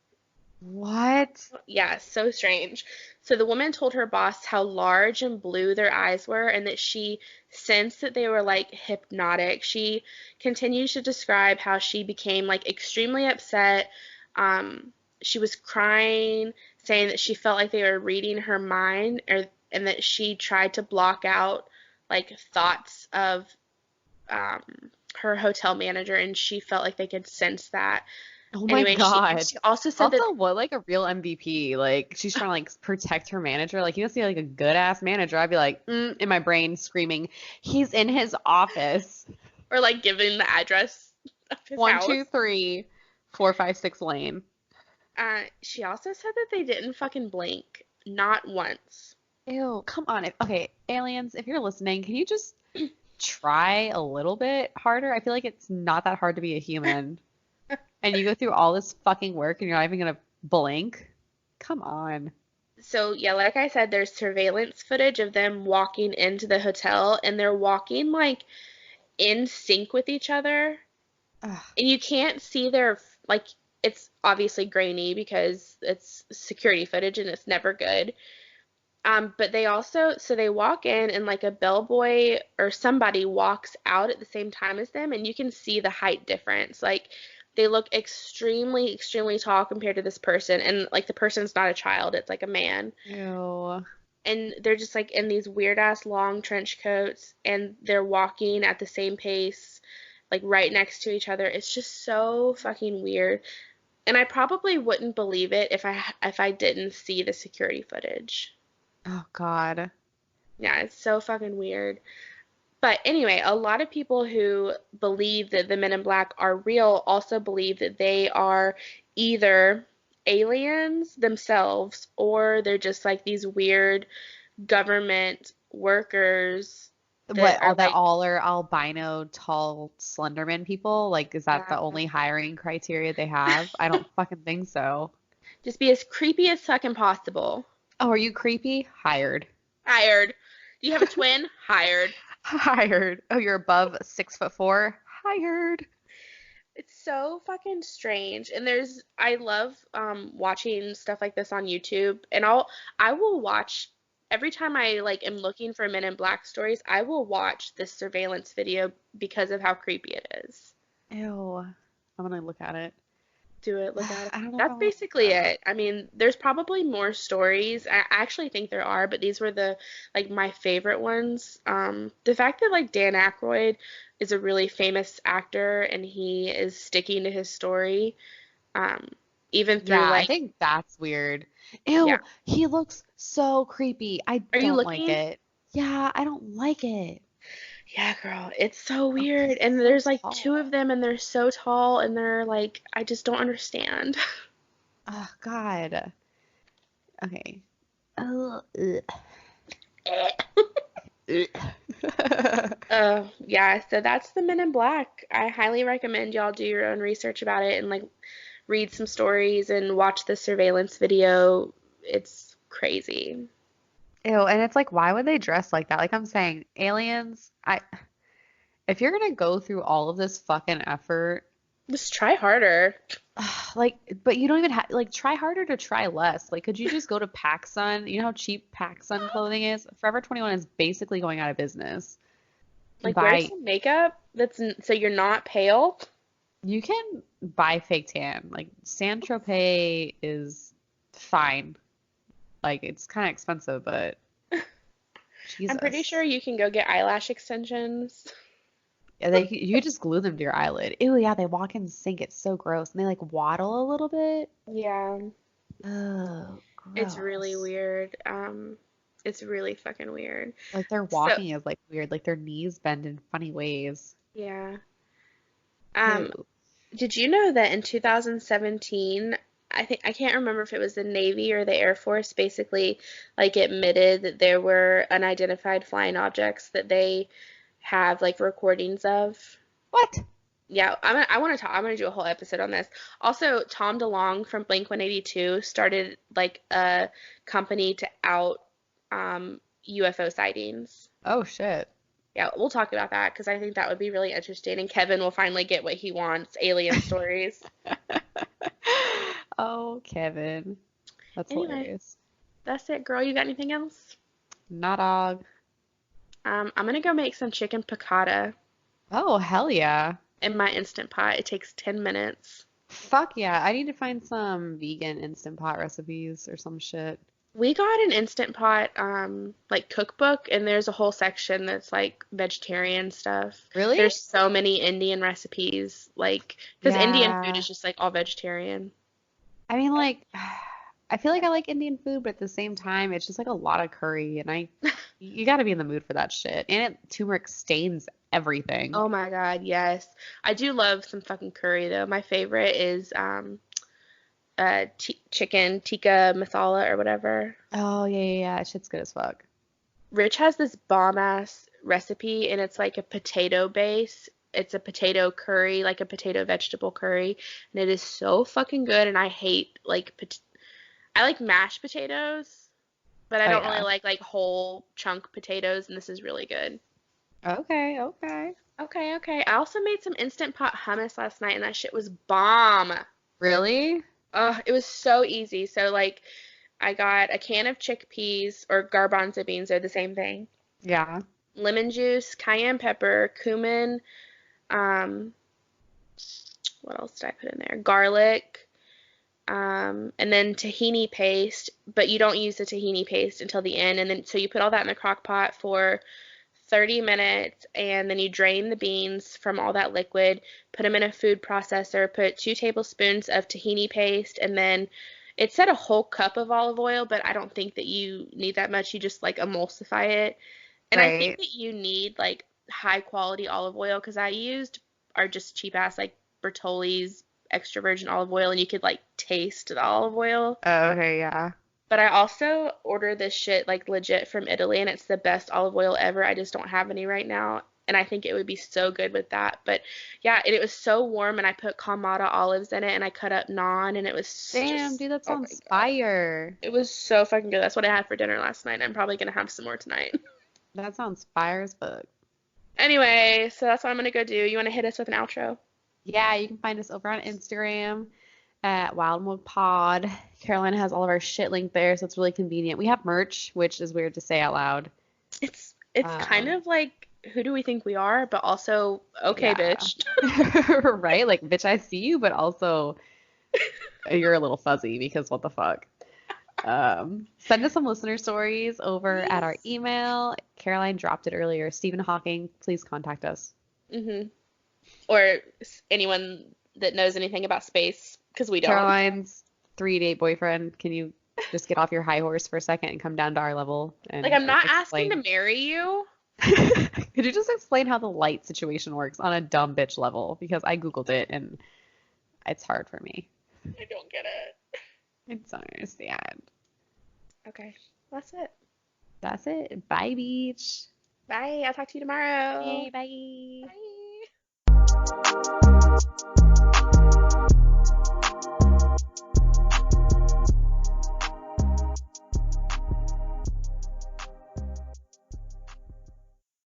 What? Yeah, so strange. So the woman told her boss how large and blue their eyes were and that she sensed that they were like hypnotic. She continues to describe how she became like extremely upset. She was crying, saying that she felt like they were reading her mind, and that she tried to block out like thoughts of um, her hotel manager, and she felt like they could sense that. Oh my Anyway, she God. she also said that Also, what like a real MVP? Like she's trying to like protect her manager. Like you don't see like a good ass manager. I'd be like, in my brain screaming, he's in his office. or like giving the address of his One, house. two, three, 456 Lane. She also said that they didn't fucking blink, not once. Ew, come on. Okay, aliens, if you're listening, can you just try a little bit harder? I feel like it's not that hard to be a human. And you go through all this fucking work and you're not even gonna blink? Come on. So yeah, like I said, there's surveillance footage of them walking into the hotel, and they're walking like in sync with each other, Ugh. and you can't see their like it's obviously grainy because it's security footage and it's never good. But they also, so they walk in and like a bellboy or somebody walks out at the same time as them, and you can see the height difference. Like they look extremely, extremely tall compared to this person, and like the person's not a child, it's like a man. Ew. And they're just like in these weird ass long trench coats, and they're walking at the same pace, like right next to each other. It's just so fucking weird. And I probably wouldn't believe it if I didn't see the security footage. Oh God. Yeah, it's so fucking weird. But anyway, a lot of people who believe that the Men in Black are real also believe that they are either aliens themselves or they're just like these weird government workers that What, are all that like, all are albino, tall, Slenderman people? Like, is that yeah, the only hiring criteria they have? I don't fucking think so. just be as creepy as fucking possible. Oh, are you creepy? Hired. Hired. Do you have a twin? Hired. Hired. Oh, you're above 6'4"? Hired. It's so fucking strange. And I love watching stuff like this on YouTube, and I will watch every time I like am looking for Men in Black stories, I will watch this surveillance video because of how creepy it is. Ew. I'm gonna look at it. Do it, look at it. I don't know if I That's want to look basically at it. it. I mean, there's probably more stories. I actually think there are, but these were the like my favorite ones. The fact that like Dan Aykroyd is a really famous actor and he is sticking to his story, um, even through Yeah, I like, think that's weird. yeah. Ew, he looks so creepy. I Are you don't like looking? it. Yeah, I don't like it. Yeah, girl, it's so Oh, weird. he's And so there's like two of tall. them and they're so tall and they're like, I just don't understand. Oh, God. Okay. Oh, ugh. Ugh. Yeah, so that's the Men in Black. I highly recommend y'all do your own research about it and like read some stories and watch the surveillance video. It's crazy. Ew, and it's like, why would they dress like that? Like I'm saying, aliens, if you're gonna go through all of this fucking effort, Just try harder. like, but you don't even have, like, try harder to try less. Like, could you just go to PacSun? You know how cheap PacSun clothing is? Forever 21 is basically going out of business. Like wear Buy, some makeup so you're not pale. you can buy fake tan. Like, San Tropez is fine. Like, it's kind of expensive, but I'm pretty Jesus. sure you can go get eyelash extensions. Yeah, you just glue them to your eyelid. Ew, yeah, they walk in sync. It's so gross. And they like waddle a little bit. Yeah, Oh, it's really gross. weird. It's really fucking weird. Like their So, walking is like weird. Like their knees bend in funny ways. yeah. Ew. Um, did you know that in 2017, I can't remember if it was the Navy or the Air Force basically like admitted that there were unidentified flying objects that they have like recordings of. What? Yeah, I want to talk. I'm gonna do a whole episode on this. Also, Tom DeLonge from Blink 182 started like a company to out UFO sightings. Oh shit. Yeah, we'll talk about that because I think that would be really interesting, and Kevin will finally get what he wants, alien stories. Oh, Kevin. That's Anyway, hilarious. that's it, girl. You got anything else? Not dog. I'm gonna go make some chicken piccata Oh, hell yeah. in my Instant Pot. It takes 10 minutes. Fuck yeah. I need to find some vegan Instant Pot recipes or some shit. We got an Instant Pot like cookbook and there's a whole section that's like vegetarian stuff. Really? There's so many Indian recipes like because Indian food Yeah. is just like all vegetarian. I mean, like, I feel like I like Indian food, but at the same time, it's just like a lot of curry, and you got to be in the mood for that shit. And turmeric stains everything. Oh my God, yes. I do love some fucking curry though. My favorite is chicken tikka masala or whatever. Oh yeah, yeah, yeah. That shit's good as fuck. Rich has this bomb ass recipe and it's like a potato base. It's a potato curry, like a potato vegetable curry, and it is so fucking good. And I hate like I like mashed potatoes, but I Oh don't really yeah. like whole chunk potatoes, and this is really good. Okay, okay. Okay, okay. I also made some instant pot hummus last night, and that shit was bomb. Really? It was so easy. So like I got a can of chickpeas or garbanzo beans, they're the same thing. Yeah. Lemon juice, cayenne pepper, cumin, um, what else did I put in there? Garlic, and then tahini paste, but you don't use the tahini paste until the end. And then so you put all that in the crock pot for 30 minutes, and then you drain the beans from all that liquid, put them in a food processor, put 2 tablespoons of tahini paste, and then it said a whole cup of olive oil, but I don't think that you need that much. You just like emulsify it. And I think Right. that you need like high quality olive oil because I used are just cheap ass like Bertolli's extra virgin olive oil, and you could like taste the olive oil. Oh, okay, yeah. But I also order this shit like legit from Italy, and it's the best olive oil ever. I just don't have any right now. And I think it would be so good with that. But yeah, it was so warm, and I put Kalamata olives in it, and I cut up naan, and it was Damn, just, dude, that oh my sounds God. fire. It was so fucking good. That's what I had for dinner last night. I'm probably gonna have some more tonight. That sounds fire as fuck. Anyway, so that's what I'm gonna go do. You wanna hit us with an outro? Yeah, you can find us over on Instagram at Wildwood Pod. Carolina has all of our shit linked there, so it's really convenient. We have merch, which is weird to say out loud. It's kind Um, of like who do we think we are, but also okay, yeah. bitch. Right? Like, bitch, I see you, but also you're a little fuzzy because what the fuck? Send us some listener stories over at our Yes. email. Caroline dropped it earlier. Stephen Hawking, please contact us. Mhm. Or anyone that knows anything about space, because we don't. Caroline's 3-date boyfriend, can you just get off your high horse for a second and come down to our level Like, and I'm not asking to explain? marry you. Could you just explain how the light situation works on a dumb bitch level? Because I Googled it and it's hard for me. I don't get it. I don't understand. Okay, that's it. That's it. Bye, beach. Bye. I'll talk to you tomorrow. Okay, bye. Bye.